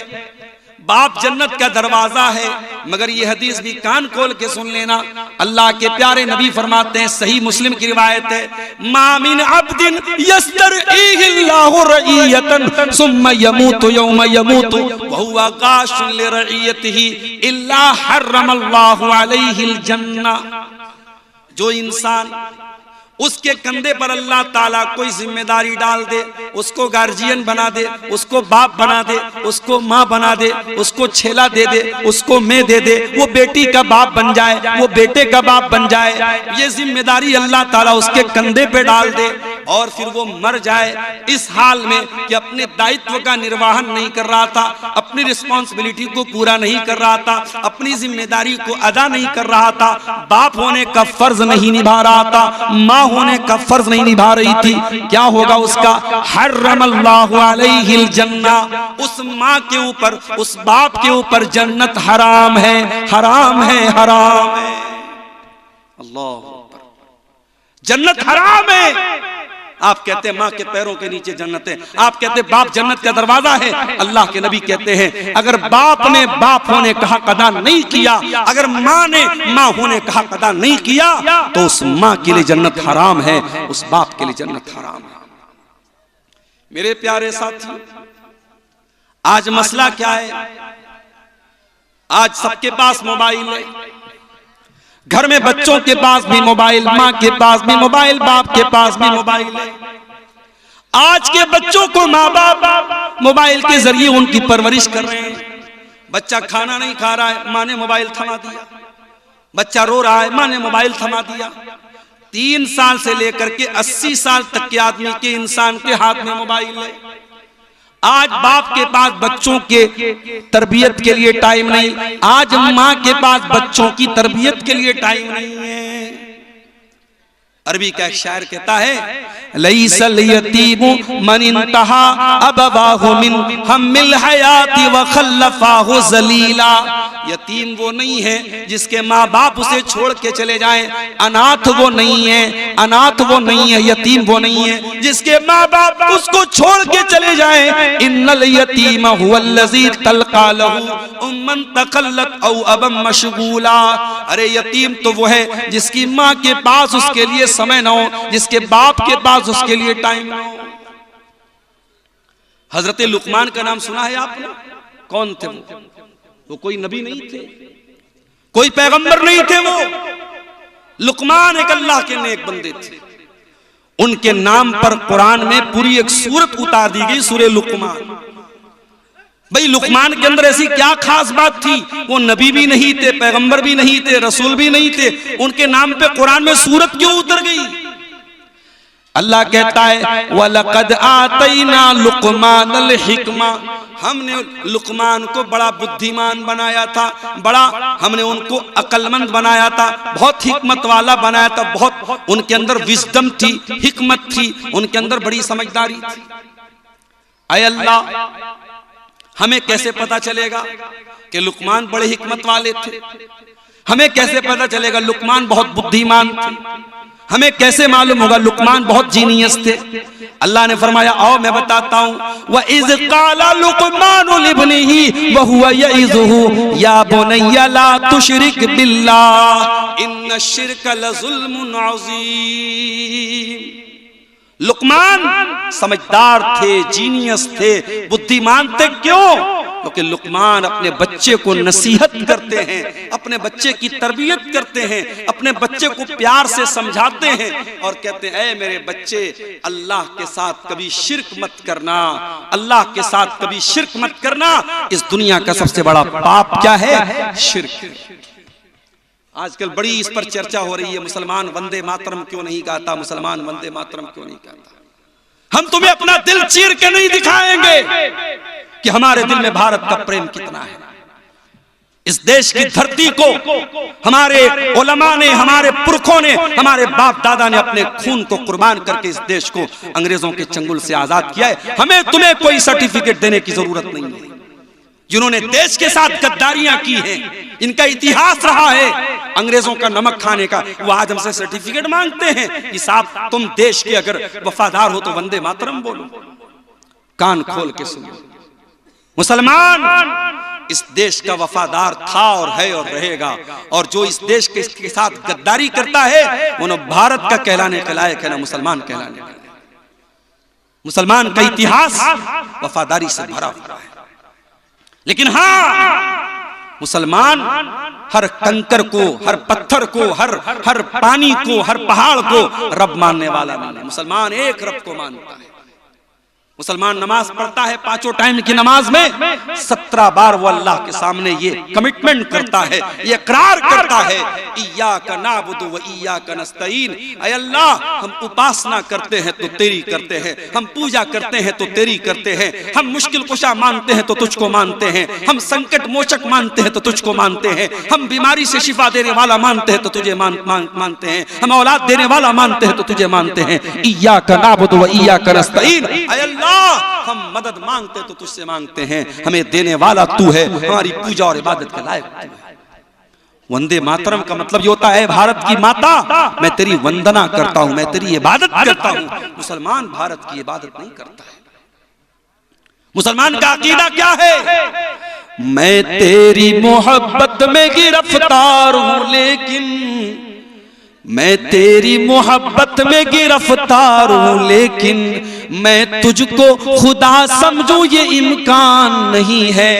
बाप जन्नत का दरवाजा है। मगर ये हदीस भी कान खोल के सुन लेना। अल्लाह के प्यारे नबी फरमाते हैं, सही मुस्लिम की रिवायत है, मा मिन अब्दिन यस्तरईहिल्लाहु रईयतन सुम्मा यमूतु यौमा यमूतु व हुवा गाशुन लिरईयतिही इल्ला हर्रमल्लाहु अलैहिल जन्नह। जो इंसान उसके कंधे पर अल्लाह ताला कोई जिम्मेदारी डाल दे, उसको गार्जियन बना दे, उसको बाप बना दे, उसको माँ बना दे, उसको छेला दे दे, उसको मैं दे दे, वो बेटी का बाप बन जाए, वो बेटे का बाप बन जाए, ये जिम्मेदारी अल्लाह ताला उसके कंधे पे डाल दे और फिर वो मर जाए इस हाल में कि अपने दायित्व का निर्वहन नहीं कर रहा था, अपनी रिस्पॉन्सिबिलिटी को पूरा नहीं कर रहा था, अपनी जिम्मेदारी को अदा नहीं कर रहा था, बाप होने का फर्ज नहीं निभा रहा था, माँ होने का फर्ज नहीं निभा रही थी, क्या होगा उसका? हर्रमल्लाहु अलैहिल जन्नह। उस माँ के ऊपर, उस बाप के ऊपर जन्नत हराम है, हराम है, हराम है। अल्लाह, जन्नत हराम है। आप कहते हैं माँ के पैरों के नीचे जन्नत है, आप कहते हैं बाप जन्नत का दरवाजा है। अल्लाह के नबी कहते हैं अगर बाप ने बाप होने का हक अदा नहीं किया, अगर माँ ने माँ होने का हक अदा नहीं किया तो उस माँ के लिए जन्नत हराम है, उस बाप के लिए जन्नत हराम है। मेरे प्यारे साथियों, आज मसला क्या है? आज सबके पास मोबाइल है, घर में बच्चों के पास भी मोबाइल, माँ के पास भी मोबाइल, बाप के पास भी मोबाइल है। आज के बच्चों को माँ बाप मोबाइल के जरिए उनकी परवरिश कर रहे हैं। बच्चा खाना नहीं खा रहा है, माँ ने मोबाइल थमा दिया। बच्चा रो रहा है, माँ ने मोबाइल थमा दिया। 3 साल से लेकर के 80 साल तक के आदमी के, इंसान के हाथ में मोबाइल है। आज बाप के पास बच्चों के तरबियत के लिए टाइम नहीं, आज माँ के पास बच्चों की तरबियत के लिए टाइम नहीं है। अरबी का एक शायर कहता है, लईसल यतीमु मन इंतहा अबवाहु मिन हम्मिल हयाती व खल्लफाहु जलीला। यतीम वो नहीं है जिसके माँ बाप उसे छोड़ के चले जाएं, अनाथ वो नहीं है, अनाथ वो नहीं है, यतीम वो नहीं है जिसके माँ बाप उसको छोड़ के चले जाएं। इन्नल यतीम हुवल्लज़ी तल्का लहू उम्मन तकल्लत औ अबम मशगूला। अरे यतीम तो वो है जिसकी माँ के पास उसके लिए समय न हो, जिसके बाप के पास उसके लिए टाइम न हो। हजरत लुकमान का नाम सुना है आपने? कौन थे वो कोई नबी नहीं थे, कोई पैगंबर नहीं थे। वो लुकमान एक अल्लाह के नेक बंदे थे। उनके नाम पर कुरान में पूरी एक सूरत उतार दी गई, सूरह लुकमान। भाई लुकमान के अंदर ऐसी क्या खास बात थी? वो नबी भी नहीं थे, पैगंबर भी नहीं थे, रसूल भी नहीं थे, उनके नाम पे कुरान में सूरत क्यों उतर गई? अल्लाह कहता है वलक़द आतैना लुक़मानल हिक्मा, हमने लुकमान को बड़ा बुद्धिमान बनाया था, बड़ा हमने उनको अक्लमंद बनाया था, बहुत हिकमत वाला बनाया था, बहुत उनके अंदर विजडम थी, हिकमत थी, उनके अंदर बड़ी समझदारी थी। ऐ अल्लाह, हमें कैसे पता चलेगा कि लुकमान बड़े हिकमत वाले थे? हमें कैसे पता चलेगा लुकमान बहुत बुद्धिमान थे? हमें कैसे मालूम होगा? लुकमान बहुत जीनियस थे। अल्लाह ने फरमाया आओ मैं बताता हूँ, व इज़ क़ाला लुक़मानु लिब्निही व हुवा यइज़ुहु या बुनय्या ला तुशरिक बिल्लाह इन्न शिर्क लज़ुल्मुन अज़ीम। लुकमान समझदार थे, जीनियस थे, बुद्धिमान थे। क्यों? क्योंकि लुकमान अपने बच्चे को नसीहत करते हैं, अपने बच्चे की तरबियत करते हैं, अपने बच्चे को प्यार से समझाते हैं और कहते हैं ऐ मेरे बच्चे, अल्लाह के साथ कभी शिर्क मत करना, अल्लाह के साथ कभी शिर्क मत करना। इस दुनिया का सबसे बड़ा पाप क्या है? शिर्क। आजकल बड़ी इस पर चर्चा हो रही है, मुसलमान वंदे मातरम क्यों नहीं गाता, मुसलमान वंदे मातरम क्यों नहीं गाता। हम तुम्हें अपना दिल चीर के नहीं दिखाएंगे कि हमारे दिल में भारत का प्रेम कितना है। इस देश की धरती को हमारे उलमा ने, हमारे पुरखों ने, हमारे बाप दादा ने अपने खून को कुर्बान करके इस देश को अंग्रेजों के चंगुल से आजाद किया है। हमें तुम्हें कोई सर्टिफिकेट देने की जरूरत नहीं है। जिन्होंने देश के साथ गद्दारियां की हैं, इनका इतिहास रहा है अंग्रेजों का नमक खाने का, वो आज हमसे सर्टिफिकेट मांगते हैं कि साहब तुम देश के अगर वफादार हो तो वंदे मातरम बोलो। कान खोल के सुनो, मुसलमान इस देश का वफादार था और है और रहेगा, और जो इस देश के साथ गद्दारी करता है वो न भारत का कहलाने के लायक है, न मुसलमान कहलाने के लायक। मुसलमान का इतिहास वफादारी से भरा हुआ है। लेकिन हाँ, मुसलमान हर कंकर को, हर पत्थर को, हर पानी को, हर पहाड़ को रब मानने वाला नहीं है। मुसलमान एक रब को मानता है। मुसलमान नमाज पढ़ता है, पांचों टाइम की नमाज में 17 बार वो अल्लाह के सामने ये कमिटमेंट करता है, ये इकरार करता है इय्याका नअबुदु व इय्याका नस्तईन। ऐ अल्लाह, हम उपासना करते हैं तो तेरी करते हैं, हम पूजा करते हैं तो तेरी करते हैं, हम मुश्किल कुशा मानते हैं तो तुझको मानते हैं, हम संकट मोचक मानते हैं तो तुझको मानते हैं, हम बीमारी से शिफा देने वाला मानते हैं तो तुझे मानते हैं, हम औलाद देने वाला मानते हैं तो तुझे मानते हैं। इय्याका नअबुदु व इय्याका नस्तईन। ऐ अल्लाह, हम मदद मांगते तो तुझसे मांगते हैं, हमें देने वाला तू है, हमारी पूजा और इबादत के लायक तू है। वंदे मातरम का मतलब ये होता है भारत की माता मैं तेरी वंदना करता हूं, मैं तेरी इबादत करता हूं। मुसलमान भारत की इबादत नहीं करता है। मुसलमान का अकीदा क्या है? मैं तेरी मोहब्बत में गिरफ्तार हूं, लेकिन मैं तेरी मोहब्बत में गिरफ्तार हूं, लेकिन मैं तुझको खुदा समझूं ये इम्कान नहीं है।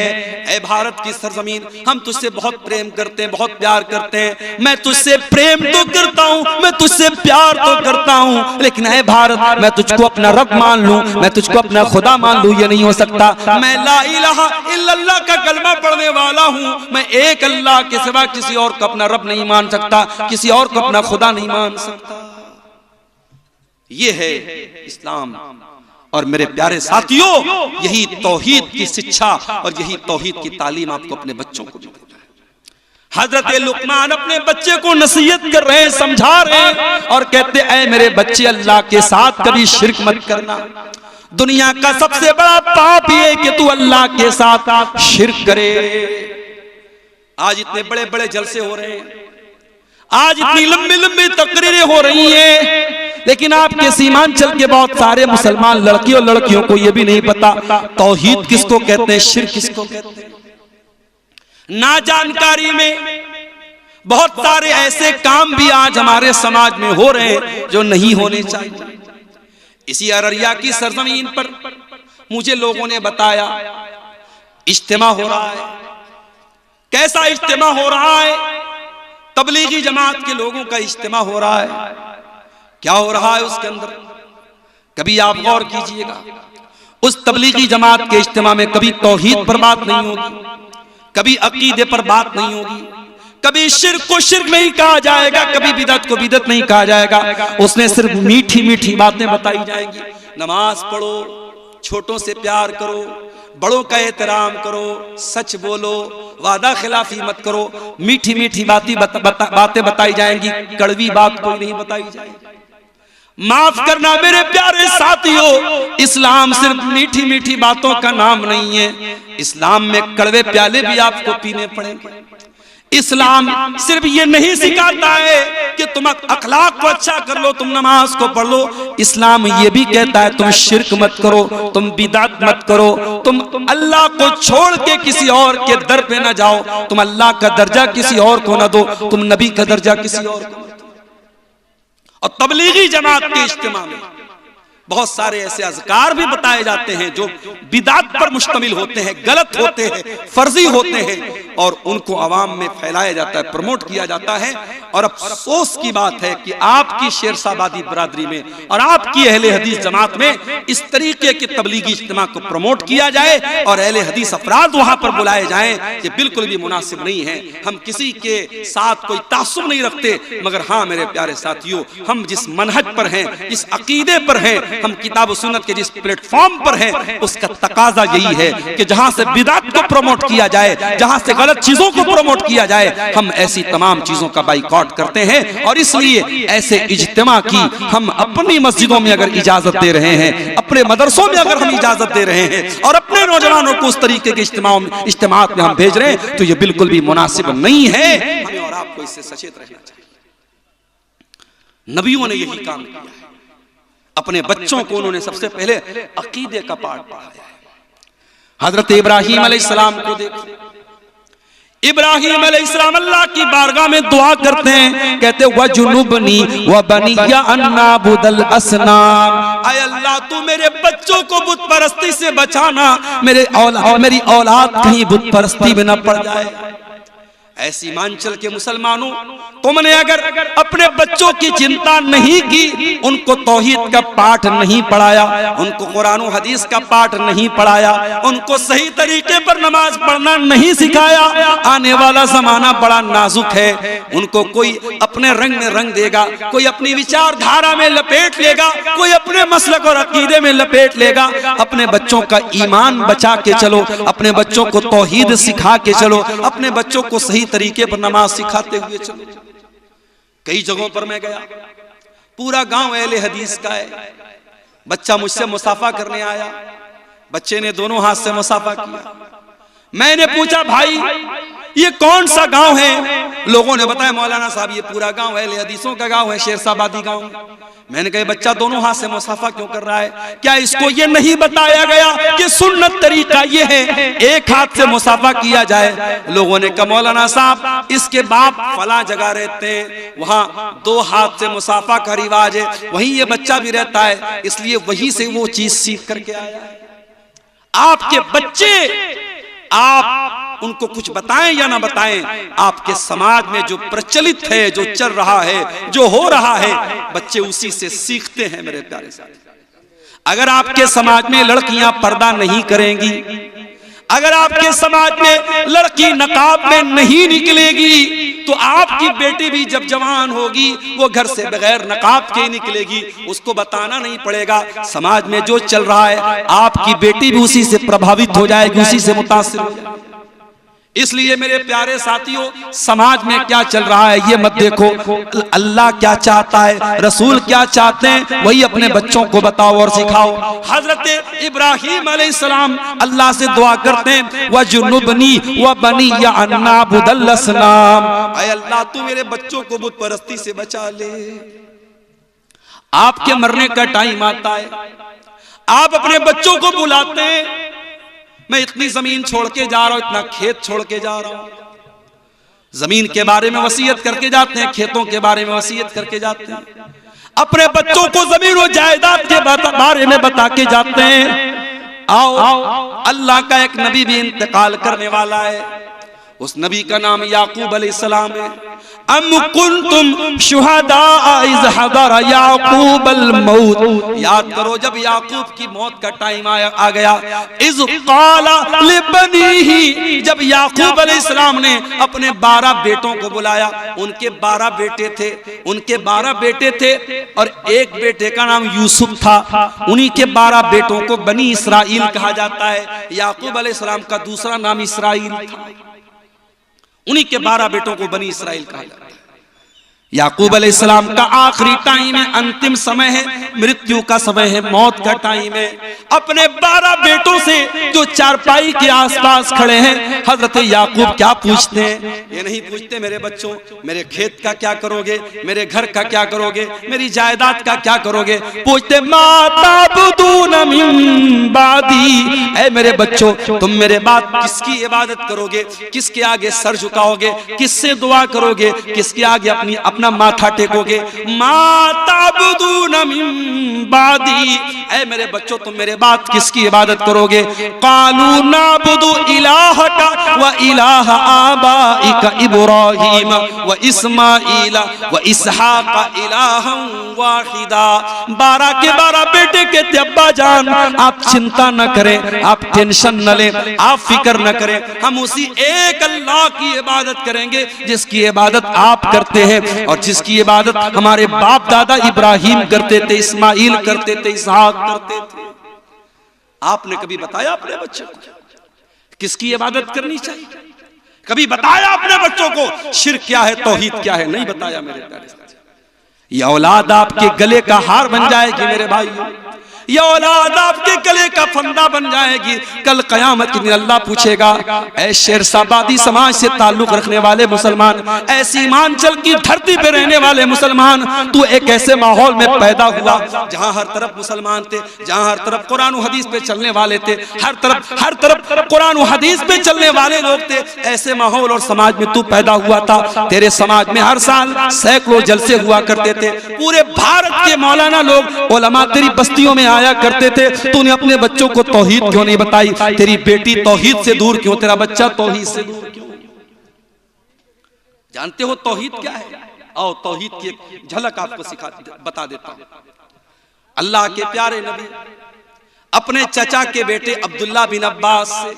ऐ भारत की सरजमीन, हम तुझसे बहुत प्रेम करते हैं, बहुत प्यार करते हैं। मैं तुझसे प्रेम तो करता हूं, मैं तुझसे प्यार तो करता हूं, लेकिन ऐ भारत, मैं तुझको अपना रब मान लूं, मैं तुझको अपना खुदा मान लूं, ये नहीं हो सकता। मैं ला इलाहा इल्लल्लाह का कलमा पढ़ने वाला हूं, मैं एक अल्लाह के सिवा किसी और को अपना रब नहीं मान सकता, किसी और को अपना खुदा नहीं मान सकता। ये है इस्लाम। और मेरे प्यारे साथियों, यही तौहीद की शिक्षा और यही तौहीद की तालीम आपको अपने बच्चों को भी देना है। हजरत लुकमान अपने बच्चे को नसीहत कर रहे हैं, समझा रहे हैं और कहते ऐ मेरे बच्चे, अल्लाह के साथ कभी शिर्क मत करना। दुनिया का सबसे बड़ा पाप ये कि तू अल्लाह के साथ शिर्क करे। आज इतने बड़े बड़े जलसे हो रहे हैं, आज इतनी लंबी लंबी तकरीरें हो रही हैं, लेकिन आपके सीमांचल के बहुत सारे मुसलमान लड़की और लड़कियों को यह भी नहीं पता तौहीद किसको कहते हैं, शिर्क किसको कहते हैं। ना जानकारी में बहुत सारे ऐसे काम भी आज हमारे समाज में हो रहे हैं जो नहीं होने चाहिए। इसी अररिया की सरजमीन पर मुझे लोगों ने बताया इज्तिमा हो रहा है। कैसा इज्तिमा हो रहा है? तबलीगी जमात के लोगों का इज्तिमा हो रहा है। क्या हो रहा है उसके अंदर? कभी आप गौर कीजिएगा, उस तबलीगी जमात के इज्तिमा में कभी तौहीद पर बात नहीं होगी, कभी अकीदे पर बात नहीं होगी, कभी शिर्क को शिर्क नहीं कहा जाएगा, कभी बिदअत को बिदअत नहीं कहा जाएगा। उसने सिर्फ मीठी मीठी बातें बताई जाएंगी। नमाज पढ़ो, छोटों से प्यार करो, बड़ों का एहतराम करो, सच बोलो, वादा खिलाफी मत करो। मीठी मीठी बातें बताई जाएंगी, कड़वी बात कोई नहीं बताई जाएगी। माफ करना मेरे प्यारे साथियों, इस्लाम सिर्फ मीठी मीठी बातों का नाम नहीं है। इस्लाम में कड़वे प्याले भी आपको पीने पड़ेंगे। इस्लाम सिर्फ ये नहीं सिखाता है कि तुम अखलाक को अच्छा कर लो, तुम नमाज को पढ़ लो। इस्लाम ये भी कहता है तुम शिर्क मत करो, तुम बिदात मत करो, तुम अल्लाह को छोड़ के किसी और के दर पे ना जाओ, तुम अल्लाह का दर्जा किसी और को ना दो, तुम नबी का दर्जा किसी और को ना दो। और तबलीगी जमात के इज्तिमा में बहुत सारे ऐसे अज़कार भी बताए जाते हैं जो बिदात पर मुश्तमिल होते हैं, गलत होते हैं, फर्जी होते हैं, और उनको अवाम में फैलाया जाता है, प्रमोट किया जाता है। और अफसोस की बात है कि आपकी शेरशाबादी बरादरी में और आपकी अहले हदीस जमात में इस तरीके के तबलीगी इज्तिमा को प्रमोट किया जाए और अहले हदीस अफराद वहां पर बुलाए जाएं, ये बिल्कुल भी मुनासिब नहीं है। हम किसी के साथ कोई तासुब नहीं रखते, मगर हाँ मेरे प्यारे साथियों, हम जिस मनहज पर हैं, जिस अकीदे पर हैं, हम किताब सुन्नत के जिस प्लेटफॉर्म पर हैं, उसका तकाजा यही है कि जहां से बिदात को प्रमोट किया जाए, जहां से गलत चीजों को प्रमोट किया जाए, हम ऐसी तमाम चीजों का बाइकॉट करते हैं। और इसलिए ऐसे इज्तिमा की हम अपनी मस्जिदों में अगर इजाजत दे रहे हैं, अपने मदरसों में अगर हम इजाजत दे रहे हैं और अपने नौजवानों को उस तरीके के इज्तिमात में हम भेज रहे हैं, तो ये बिल्कुल भी मुनासिब नहीं है। हमें और आपको इससे सचेत रहना चाहिए। नबियों ने यही काम किया है, अपने बच्चों को उन्होंने सबसे पहले अकीदे का पाठ पढ़ाया है। हजरत इब्राहीम अलैहिस्सलाम को देखो, इब्राहीम अलैहिस्सलाम अल्लाह की बारगाह में दुआ करते हैं, कहते वजुनुबनी व बनिया अन्नाबुदल असनाम, आय अल्लाह तू मेरे बच्चों को बुत परस्ती से बचाना, मेरी औलाद कहीं बुत परस्ती में न पड़ जाए। ऐसी हिमांचल के मुसलमानों, तुमने अगर अपने बच्चों की चिंता नहीं की, उनको तौहीद का पाठ नहीं पढ़ाया, उनको कुरान और हदीस का पाठ नहीं पढ़ाया, उनको सही तरीके पर नमाज पढ़ना नहीं सिखाया, आने वाला जमाना बड़ा नाजुक है। उनको कोई अपने रंग में रंग देगा, कोई अपनी विचारधारा में लपेट लेगा, कोई अपने मसलक और अकीदे में लपेट लेगा। अपने बच्चों का ईमान बचा के चलो, अपने बच्चों को तौहीद सिखा के चलो, अपने बच्चों को सही तरीके पर नमाज सिखाते हुए चलो। कई जगहों पर मैं गया, पूरा गांव अहले हदीस का है। बच्चा मुझसे मुसाफा करने आया, बच्चे ने दोनों हाथ से मुसाफा किया। मैंने पूछा भाई ये कौन सा गांव है? लोगों ने बताया मौलाना साहब ये पूरा गांव अहले हदीसों का गांव है, शेरशाबादी गांव। मैंने कहा बच्चा दोनों हाथ से मुसाफा क्यों कर रहा है? क्या इसको ये नहीं बताया गया कि सुन्नत तरीका ये है एक हाथ से मुसाफा किया जाए? लोगों ने कहा मौलाना साहब इसके बाप फला जगह रहते हैं, वहां दो हाथ से मुसाफा का रिवाज है, वहीं ये बच्चा भी रहता है, इसलिए वहीं से वो चीज सीख करके आया है। आपके बच्चे, आप उनको कुछ बताएं या ना बताएं, आपके समाज में जो प्रचलित है, जो चल रहा है, जो हो रहा है, बच्चे उसी से सीखते हैं। मेरे प्यारे साथी, अगर आपके समाज में लड़कियां पर्दा नहीं करेंगी, अगर आपके समाज में लड़की नकाब में नहीं निकलेगी, तो आपकी बेटी भी जब जवान होगी वो घर से बगैर नकाब के निकलेगी, उसको बताना नहीं पड़ेगा। समाज में जो चल रहा है आपकी बेटी भी उसी से प्रभावित हो जाएगी, उसी से मुतासिर हो जाएगी। इसलिए मेरे प्यारे साथियों, समाज में क्या चल रहा है ये मत देखो, अल्लाह क्या चाहता है, रसूल क्या चाहते हैं, वही अपने बच्चों को बताओ और सिखाओ। हजरत इब्राहीम अलैहिस्सलाम अल्लाह से दुआ करते हैं वजुनुबनी व बनिया अन्नाबुदल असनाम, ऐ अल्लाह तू मेरे बच्चों को बुत परस्ती से बचा ले। आपके मरने का टाइम आता है, आप अपने बच्चों को बुलाते हैं, मैं इतनी जमीन छोड़ के जा रहा हूं, इतना खेत छोड़ के जा रहा हूं, जमीन के बारे में वसीयत करके जाते हैं, खेतों के बारे में वसीयत करके जाते हैं, अपने बच्चों को जमीन और जायदाद के बारे में बता के जाते हैं। आओ अल्लाह का एक नबी भी इंतकाल करने वाला है, उस नबी का नाम याकूब अलैहिस्सलाम है। अम कुंतुम शुहदा इज़ हदर याकूब अल मौत, याद करो जब याकूब की मौत का टाइम आ गया, इज़ क़ाला लिबनीही, जब याकूब अलैहिस्सलाम ने अपने 12 बेटों को बुलाया, उनके 12 बेटे थे, उनके 12 बेटे थे और एक बेटे का नाम यूसुफ था, उन्हीं के 12 बेटों को बनी इसराइल कहा जाता है। याकूब अलैहिस्सलाम का दूसरा नाम इसराइल था, उन्हीं के 12 बेटों को बनी इसराइल कहा जाता है। याकूब अलैहिस्सलाम का आखिरी टाइम है, अंतिम समय है, मृत्यु का समय है, मौत का टाइम है। अपने 12 बेटों से जो चारपाई के आसपास खड़े हैं, हजरत याकूब क्या पूछते हैं? ये नहीं पूछते मेरे बच्चों मेरे खेत का क्या करोगे, मेरे घर का क्या करोगे, मेरी जायदाद का क्या करोगे। पूछते माताबुदून मिन बादी, ऐ मेरे बच्चों तुम मेरे बाद किसकी इबादत करोगे, किसके आगे सर झुकाओगे, किससे दुआ करोगे, किसके आगे अपना माथा टेकोगे। माताबुदून मिन बादी, ऐ मेरे बच्चों तुम मेरे बाद किसकी इबादत करोगे। कालू नाबुदु इलाहका व इलाह आबाइका इब्राहीम व इस्माईला व इसहाका इलाहन वाहिदा। 12 के 12 बेटे कहते अब्बा जान आप चिंता न करें, आप टेंशन न लें, आप फिक्र न करें, हम उसी एक अल्लाह की इबादत करेंगे जिसकी इबादत आप करते हैं और जिसकी इबादत हमारे बाप दादा इब्राहिम करते थे, इस्माइल करते थे, इसहाक करते थे। आपने कभी बताया अपने बच्चों को किसकी इबादत करनी चाहिए? कभी बताया अपने बच्चों को शिर्क क्या है, तौहीद क्या है? नहीं बताया मेरे प्यारे। ये औलाद आपके गले का हार बन जाएगी मेरे भाइयों, ये औलाद आपके गले का फंदा बन जाएगी। कल कयामत के दिन अल्लाह पूछेगा, ऐ शेरशाबादी समाज से ताल्लुक रखने वाले मुसलमान, ऐ सीमांचल की धरती पे रहने वाले मुसलमान, तू एक ऐसे माहौल में पैदा हुआ जहां हर तरफ मुसलमान थे, जहां हर तरफ कुरान और हदीस पे चलने वाले थे, हर तरफ कुरान और हदीस पे चलने वाले लोग थे। ऐसे माहौल और समाज में तू पैदा हुआ था। तेरे समाज में हर साल सैकड़ों जलसे हुआ करते थे, पूरे भारत के मौलाना लोग उलमा तेरी बस्तियों में आया करते थे। तूने अपने बच्चों को तौहीद क्यों नहीं बताई? तेरी बेटी तौहीद से दूर क्यों, तेरा बच्चा तौहीद से दूर क्यों? जानते हो तौहीद क्या है? आओ तौहीद की एक झलक आपको बता देता हूं। अल्लाह के प्यारे नबी अपने चचा के बेटे अब्दुल्ला बिन अब्बास से,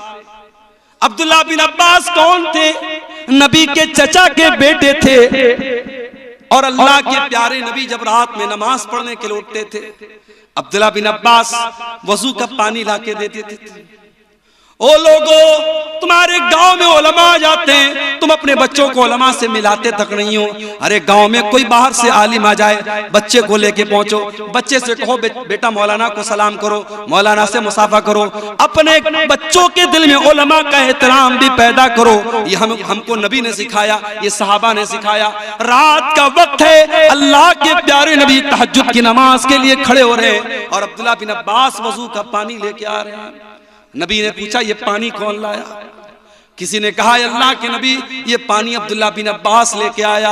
अब्दुल्ला बिन अब्बास कौन थे? नबी के चचा के बेटे थे। और अल्लाह के प्यारे नबी जब रात में नमाज पढ़ने के लिए उठते थे, अब्दुल्ला बिन अब्बास वजू का पानी लाके दे देते थे। ओ लोगों, तुम्हारे गांव में उलमा जाते हैं, तुम अपने बच्चों को उलमा से मिलाते तक नहीं हो। अरे गांव में कोई बाहर से आलिम आ जाए, बच्चे को लेके पहुंचो, बच्चे से कहो बेटा मौलाना को सलाम करो, मौलाना से मुसाफा करो। अपने बच्चों के दिल में उलमा का एहतराम भी पैदा करो। ये हमको नबी ने सिखाया, ये सहाबा ने सिखाया। रात का वक्त है, अल्लाह के प्यारे नबी तहज्जुद की नमाज के लिए खड़े हो रहे हैं और अब्दुल्ला बिन अब्बास वजू का पानी लेके आ रहे हैं। नबी ने पूछा ये पानी कौन लाया? किसी ने कहा अल्लाह के नबी ये पानी अब्दुल्ला बिन अब्बास लेके आया।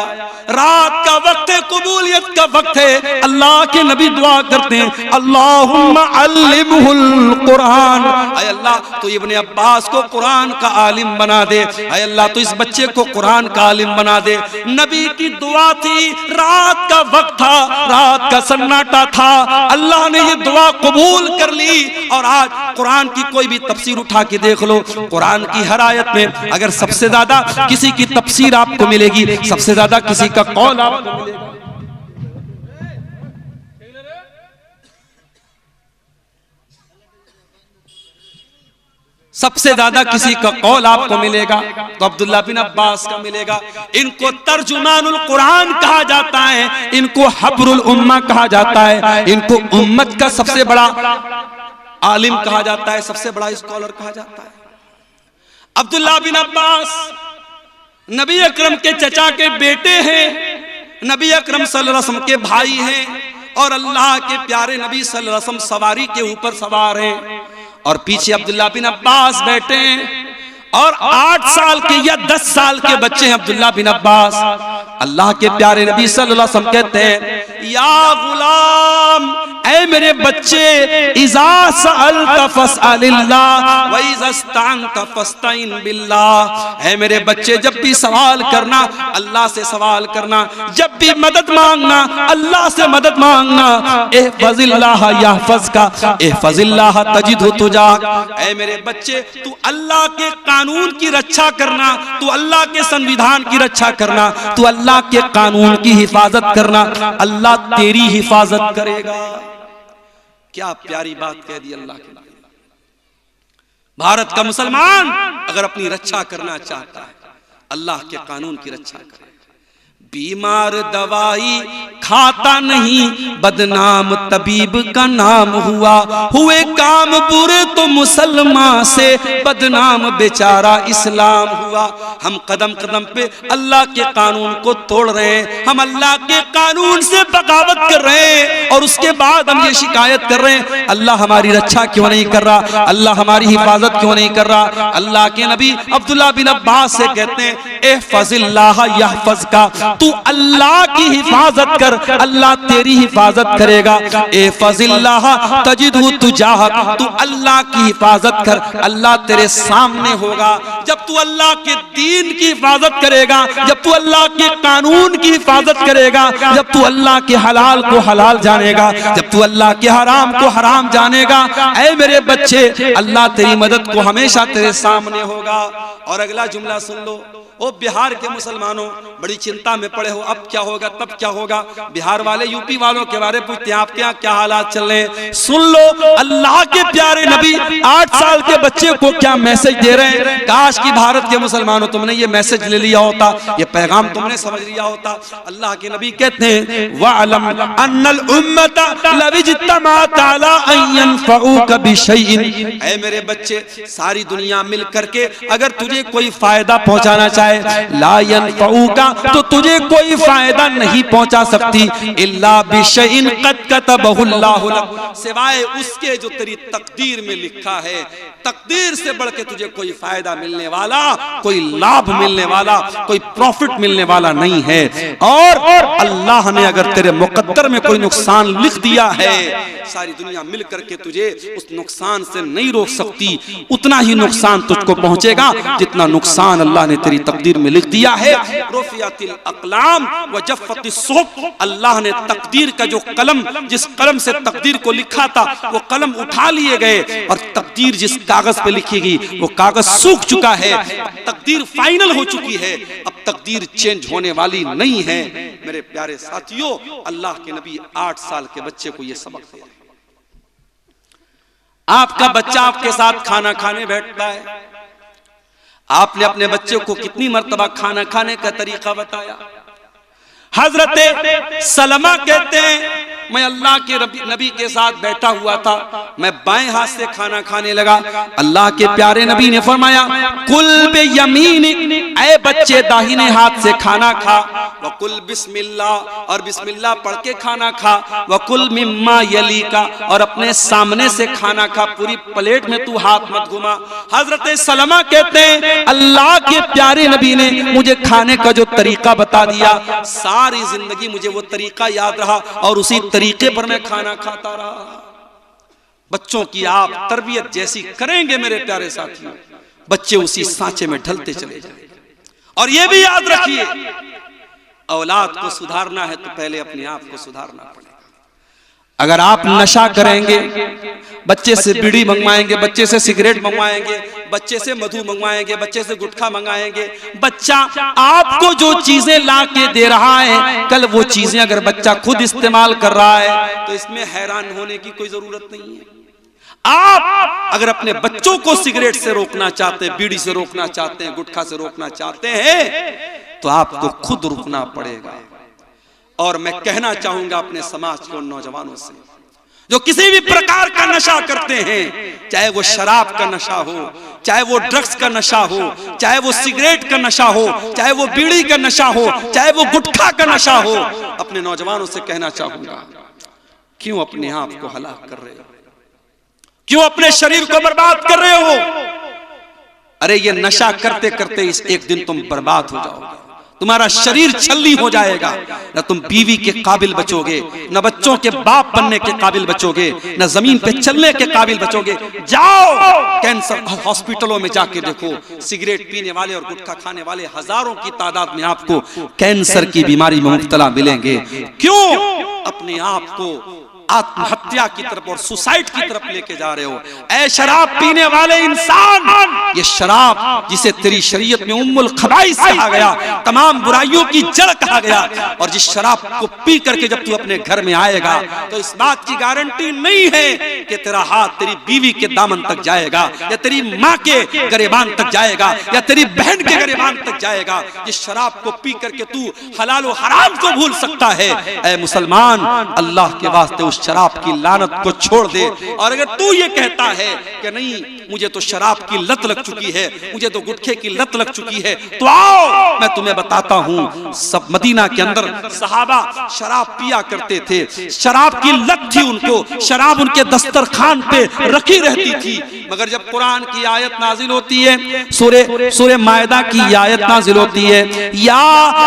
रात का वक्त है, कबूलियत का वक्त है। अल्लाह के नबी दुआ करते हैं, अल्लाहुम्मा अल्लिमहुल कुरान, ऐ अल्लाह तो इब्ने अब्बास को कुरान का आलिम बना दे, ऐ अल्लाह तो इस बच्चे को कुरान का आलिम बना दे। नबी की दुआ थी, रात का वक्त था, रात का सन्नाटा था, अल्लाह ने ये दुआ कबूल कर ली। और आज कुरान की कोई भी तफसीर उठा के देख लो, कुरान की हर आयत में अगर सबसे ज्यादा किसी की तफसीर आपको मिलेगी, सबसे ज्यादा किसी का कौल आपको मिलेगा। सबसे ज्यादा किसी का कौल आपको मिलेगा तो अब्दुल्ला बिन अब्बास का मिलेगा। इनको तर्जुमानुल कुरान कहा जाता है, इनको हब्रुल उम्मा कहा जाता है, इनको उम्मत का सबसे बड़ा आलिम कहा जाता है, सबसे बड़ा स्कॉलर कहा जाता है। अब्दुल्ला बिन अब्बास नबी अकरम के चचा के बेटे हैं, नबी अकरम सल्लल्लाहु अलैहि वसल्लम के भाई हैं और अल्लाह के प्यारे नबी सल्लल्लाहु अलैहि वसल्लम सवारी के ऊपर सवार हैं और पीछे अब्दुल्ला बिन अब्बास बैठे हैं और 8 साल के या 10 साल के बच्चे हैं अब्दुल्ला बिन अब्बास। अल्लाह के प्यारे नबी सल्लल्लाहु अलैहि वसल्लम कहते हैं, या गुलाम, ऐ मेरे बच्चे, इज़ा सअलता फस्अलिल्लाह व इज़ा इस्तअनता फस्तईन बिल्लाह। ऐ मेरे बच्चे, जब भी सवाल करना अल्लाह से सवाल करना, जब भी मदद मांगना अल्लाह से मदद मांगना। इहफज़िल्लाह यहफज़का इहफज़िल्लाह तजिदहु तुजाक। ऐ मेरे बच्चे, तू अल्लाह के कानून की रक्षा करना, तू अल्लाह के संविधान की रक्षा करना, तू अल्लाह के कानून की हिफाजत करना, अल्लाह तेरी हिफाजत करेगा। क्या प्यारी बात कह दी अल्लाह के। भारत का मुसलमान अगर अपनी रक्षा करना चाहता है, अल्लाह के कानून की रक्षा करे। बीमार दवाई खाता नहीं, बदनाम तबीब का नाम हुआ। हुए काम बुरे तो मुसलमान से, बदनाम बेचारा इस्लाम हुआ। हम कदम कदम पे अल्लाह के कानून को तोड़ रहे हैं, हम अल्लाह के कानून से बगावत कर रहे हैं, और उसके बाद हम ये शिकायत कर रहे हैं अल्लाह हमारी रक्षा क्यों नहीं कर रहा, अल्लाह हमारी हिफाजत क्यों नहीं कर रहा। अल्लाह के नबी अब्दुल्लाह बिन अब्बास से कहते हैं, एहफज़िल्लाह यहफज़का, तू अल्लाह की हिफाजत कर, अल्लाह तेरी हिफाजत करेगा। एहफज़िल्लाह तजिदहु तुजाहक, तू अल्लाह की हिफाजत कर, अल्लाह तेरे सामने होगा। जब तू अल्लाह के दीन की हिफाजत करेगा, जब तू अल्लाह के कानून की हिफाजत करेगा, जब तू अल्लाह के हलाल को हलाल जानेगा, जब तू अल्लाह के हराम को हराम जानेगा, ऐ मेरे बच्चे, अल्लाह तेरी मदद को हमेशा तेरे सामने होगा। और अगला जुमला सुन लो, ओ बिहार के मुसलमानों, बड़ी चिंता में पड़े हो, अब क्या होगा तब क्या होगा। बिहार वाले यूपी वालों के बारे में पूछते हैं आपके यहाँ क्या हालात चल रहे हैं। सुन लो, अल्लाह के प्यारे नबी 8 साल के बच्चे को क्या मैसेज दे रहे हैं। काश कि भारत के मुसलमानों तुमने ये मैसेज ले लिया होता, ये पैगाम तुमने समझ लिया होता। अल्लाह के नबी कहते हैं, वअलम अन्नल उम्मत लविज्तमाअत अला अन यनफऊका बिशैइन, ऐ मेरे बच्चे, सारी दुनिया मिल करके अगर तुझे कोई फायदा पहुंचाना चाहे, ला यनफऊका, तो तुझे कोई फायदा नहीं पहुंचा सकती, इल्ला बिशैइन क़द कतबहुल्लाहु लक, सिवाय उसके जो तेरी तकदीर में लिखा है। तकदीर से बढ़ के तुझे कोई फायदा मिलने वाला, कोई लाभ मिलने वाला, कोई प्रॉफिट मिलने वाला नहीं है। और अल्लाह ने अगर तेरे मुकद्दर में कोई नुकसान लिख दिया है, सारी दुनिया मिल करके तुझे उस नुकसान से नहीं रोक सकती। उतना ही नुकसान तुझको पहुंचेगा जितना नुकसान अल्लाह ने तेरी तकदीर में लिख दिया है। रुफियतिल अक़लाम व जफ़्फ़तिस सुहुफ़, अल्लाह ने तकदीर का जो कलम, जिस कलम से तकदीर को लिखा था, वो कलम उठा लिए गए, और तकदीर जिस कागज पे लिखी गई वो कागज सूख चुका है। अब तकदीर फाइनल हो चुकी है, अब तकदीर चेंज होने वाली नहीं है। मेरे प्यारे साथियों, अल्लाह के नबी 8 साल के बच्चे को यह सबक दे रहे हैं। आपका बच्चा आपके साथ खाना खाने बैठता है, आपने अपने बच्चे को कितनी मर्तबा खाना खाने का तरीका बताया। हजरत सलमा कहते हैं, मैं अल्लाह के नबी के साथ बैठा हुआ था, मैं बाएं हाथ से खाना खाने लगा। अल्लाह के प्यारे नबी ने फरमाया, कुल बे यमीनिक, ऐ बच्चे दाहिने हाथ से खाना खा, व कुल बिस्मिल्लाह, और बिस्मिल्लाह पढ़ के खाना खा, व कुल मिम्मा यलीका, और अपने सामने से खाना खा, पूरी प्लेट में तू हाथ मत घुमा। हजरत सलमा कहते हैं, अल्लाह के प्यारे नबी ने मुझे खाने का जो तरीका बता दिया, सारी जिंदगी मुझे वो तरीका याद रहा, और उसी तरीके पर मैं खाना खाता रहा। बच्चों की आप तरबियत जैसी करेंगे मेरे प्यारे साथियों, बच्चे उसी सांचे में ढलते चले जाएंगे। और ये भी याद रखिए, औलाद को सुधारना है तो पहले अपने आप को सुधारना पड़ेगा। अगर आप नशा करेंगे, बच्चे से बीड़ी मंगवाएंगे, बच्चे से सिगरेट मंगवाएंगे, बच्चे से मधु मंगवाएंगे, बच्चे से गुटखा मंगाएंगे, बच्चा आपको जो चीजें ला के दे रहा है, कल वो चीजें अगर बच्चा खुद इस्तेमाल कर रहा है तो इसमें हैरान होने की कोई जरूरत नहीं है। आप अगर अपने बच्चों को सिगरेट से रोकना चाहते हैं, बीड़ी से रोकना चाहते हैं, गुटखा से रोकना चाहते हैं, तो आपको खुद रुकना पड़ेगा। और मैं कहना चाहूंगा अपने समाज के उन नौजवानों से जो किसी भी प्रकार का नशा करते हैं, चाहे वो शराब का नशा हो, चाहे वो ड्रग्स का नशा हो, चाहे वो सिगरेट का नशा हो, चाहे वो बीड़ी का नशा हो, चाहे वो गुटखा का नशा हो, अपने नौजवानों से कहना चाहूंगा, क्यों अपने आप को हलाक कर रहे हो, क्यों अपने शरीर को बर्बाद कर रहे हो। अरे ये नशा करते करते एक दिन तुम बर्बाद हो जाओगे, तुम्हारा शरीर छल्ली हो जाएगा, न तुम बीवी के काबिल बचोगे, न बच्चों के बाप बनने के काबिल बचोगे, न जमीन पे चलने के काबिल बचोगे। जाओ कैंसर हॉस्पिटलों में जाके देखो, सिगरेट पीने वाले और गुटखा खाने वाले हजारों की तादाद में आपको कैंसर की बीमारी में मुब्तला मिलेंगे। क्यों? अपने आप को आत्महत्या की तरफ और सुसाइड की तरफ लेके जा रहे हो। ऐ शराब पीने वाले इंसान, ये शराब जिसे तेरी शरीयत में उम्मुल खबाइस कहा गया, तमाम बुराइयों की जड़ कहा गया, और जिस शराब को पी करके जब तू अपने घर में आएगा तो इस बात की गारंटी नहीं है कि तेरा हाथ तेरी बीवी के दामन तक जाएगा, या तेरी माँ के गरेबान तक जाएगा, या तेरी बहन के गरेबान तक जाएगा। जिस शराब को पी करके तू हलाल और हराम को भूल सकता है, ऐ मुसलमान, अल्लाह के वास्ते उस शराब की लानत को छोड़ दे। और अगर तू ये कहता है कि नहीं मुझे तो शराब की लत लग चुकी है, मुझे तो गुटखे की लत लग चुकी है, तो आओ मैं तुम्हें बताता हूँ। सब मदीना के अंदर सहाबा शराब पिया करते थे, शराब की लत थी उनको, शराब उनके दस्तरखान पे रखी रहती थी। मगर जब कुरान की आयत नाजिल होती है, सूरे मायदा की आयत नाजिल होती है, या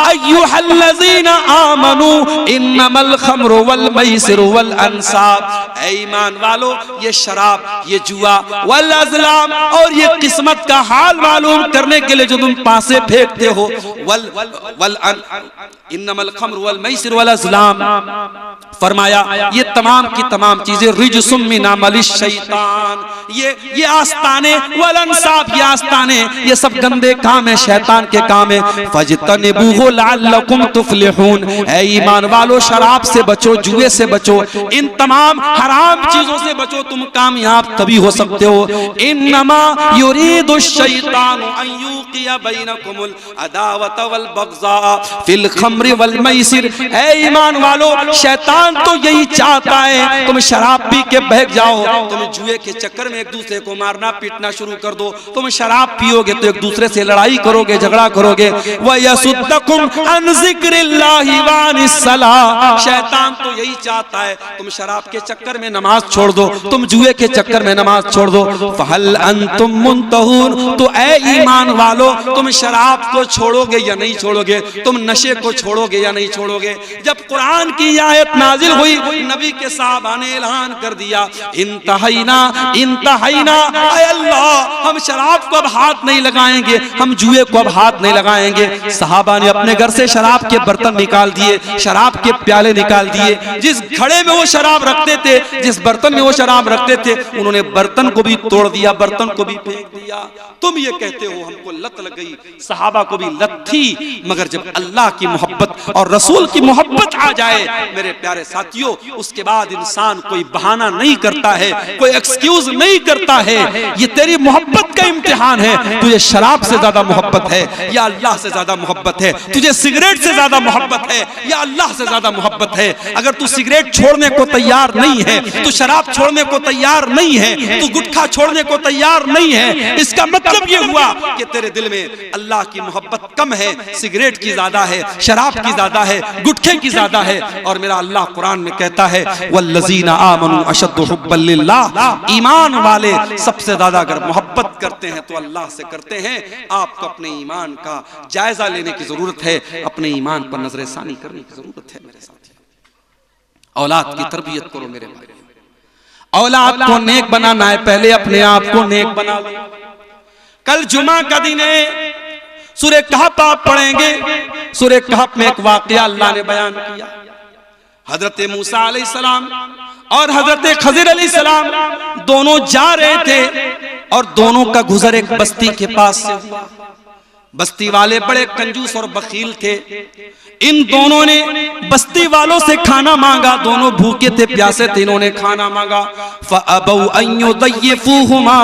अय्युहल्लज़ीना आमनू इन्नमल खम्रु वल मैसिरु वल अंसाब, ऐ ईमान वालो, ये शराब, ये जुआ, वल अज़लाम, और ये किस्मत का हाल मालूम करने के लिए जो तुम पासे फेंकते हो, इन्नमल खम्रु वल मैसिरु वल अज़लाम, फरमाया ये तमाम की तमाम चीजें रिजसुम मिन अमलिश शैतान, ये आस्ताने, वल अंसाब, ये आस्ताने, ये सब गंदे काम है, शैतान के काम है। फजतनिबूहु लअल्लकुम तुफ्लिहून, ऐ ईमान वालो, शराब से बचो, जुए से बचो, इन तमाम हराम चीजों से बचो, तुम कामयाब तभी हो सकते हो। इन्नमा युरीदु शैतानु अन युकिया बैनकुमुल अदावत वल बग़ज़ा फिल खम्रि वल मैसिर, ऐ ईमान वालो, शैतान तो यही चाहता है तुम शराब पी के बहक जाओ, तुम जुए के चक्कर में एक दूसरे को मारना पीटना शुरू कर दो, तुम शराब पियोगे तो एक दूसरे से लड़ाई करोगे, झगड़ा करोगे। वयसुद्दकुम अन ज़िक्रिल्लाहि व अनिस सलाह, शैतान तो यही चाहता है तुम शराब के चक्कर में नमाज छोड़ दो, तुम जुए के चक्कर में नमाज छोड़ दो। फहल अंतुम मुंतहून, तो ऐ ईमान वालो, तुम शराब को छोड़ोगे या नहीं छोड़ोगे, तुम नशे को छोड़ोगे या नहीं छोड़ोगे। जब कुरान की आयत नाजिल हुई, नबी के साहबा ने ऐलान कर दिया, इंतहाइना इंतहाइना, ऐ अल्लाह, हम शराब को अब हाथ नहीं लगाएंगे, हम जुए को अब हाथ नहीं लगाएंगे। सहाबा ने अपने घर से शराब के बर्तन निकाल दिए, शराब के प्याले निकाल दिए, जिस घड़े में वो शराब रखते थे, जिस बर्तन में वो शराब रखते थे, उन्होंने बर्तन को भी तोड़ दिया, बर्तन को भी फेंक दिया। तुम ये कहते हो हमको लत लग गई, सहाबा को भी लत थी, मगर जब अल्लाह की मोहब्बत और रसूल की मोहब्बत आ जाए मेरे प्यारे साथियों, उसके बाद इंसान कोई बहाना नहीं करता है, कोई एक्सक्यूज नहीं करता है। ये तेरी मोहब्बत का इम्तिहान है, तुझे शराब से ज्यादा मोहब्बत है या अल्लाह से ज्यादा मोहब्बत है, तुझे सिगरेट से ज्यादा मोहब्बत है या अल्लाह से ज्यादा मोहब्बत है। अगर तू सिगरेट छोड़ने को तैयार नहीं है, तू शराब छोड़ने को तैयार नहीं है, तू गुटखा छोड़ने को तैयार नहीं है, इसका मतलब ये हुआ कि तेरे दिल में अल्लाह की मोहब्बत कम है, सिगरेट की ज्यादा है, शराब की ज्यादा है, गुटखे की ज्यादा है। और मेरा अल्लाह कुरान में कहता है, वल्लज़ीना आमनू अशद्दु हुब्बन लिल्लाह, ईमान वाले सबसे ज्यादा अगर मोहब्बत करते हैं तो अल्लाह से करते हैं। आपको अपने ईमान का जायजा लेने की जरूरत है, अपने ईमान पर नजरसानी करने की जरूरत है। मेरे साथी, औलाद की तरबियत करो मेरे भाई, औलाद को नेक बनाना है, पहले अपने आप को नेक बना लो। कल जुमा का दिन है, सूरह कहफ आप पढ़ेंगे, सूरह कहफ में एक वाकया अल्लाह ने बयान किया। हजरत मूसा अलैहिस्सलाम और हजरत खज़िर अलैहिस्सलाम दोनों जा रहे थे और दोनों का गुजर एक बस्ती के पास से हुआ। बस्ती वाले बड़े कंजूस और बखील थे। इन दोनों ने बस्ती वालों से खाना मांगा, दोनों भूखे थे, प्यासे थे, इन्होंने खाना मांगा। फ़अबौ अन युदय्यिफूहुमा,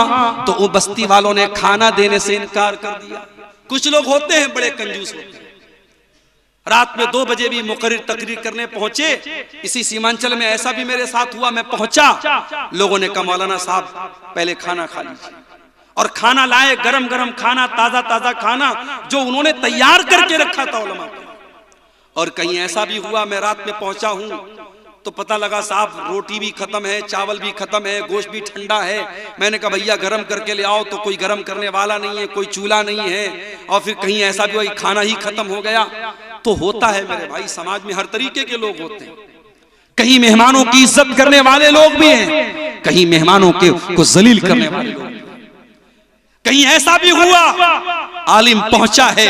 तो वो बस्ती वालों ने खाना देने से इनकार कर दिया। कुछ लोग होते हैं बड़े कंजूस होते हैं, रात में 2 बजे भी मुकर्रिर तकरीर करने पहुंचे। इसी सीमांचल में ऐसा भी मेरे साथ हुआ, मैं पहुंचा, लोगों ने कहा मौलाना साहब पहले खाना खा लीजिए, और खाना लाए, गरम गरम खाना, ताजा ताजा खाना जो उन्होंने तैयार करके रखा था उलमा को। और कहीं ऐसा भी हुआ, मैं रात में पहुंचा हूं तो पता लगा साहब रोटी भी खत्म है, चावल भी खत्म है, गोश्त भी ठंडा है। मैंने कहा भैया गरम करके ले आओ, तो कोई गरम करने वाला नहीं है, कोई चूल्हा नहीं है। और फिर कहीं ऐसा भी हुआ खाना ही खत्म हो गया। तो होता है मेरे भाई, समाज में हर तरीके के लोग होते हैं। कहीं मेहमानों की इज्जत करने वाले लोग भी हैं, कहीं मेहमानों को जलील करने वाले लोग। कहीं ऐसा भी हुआ आलिम पहुंचा है,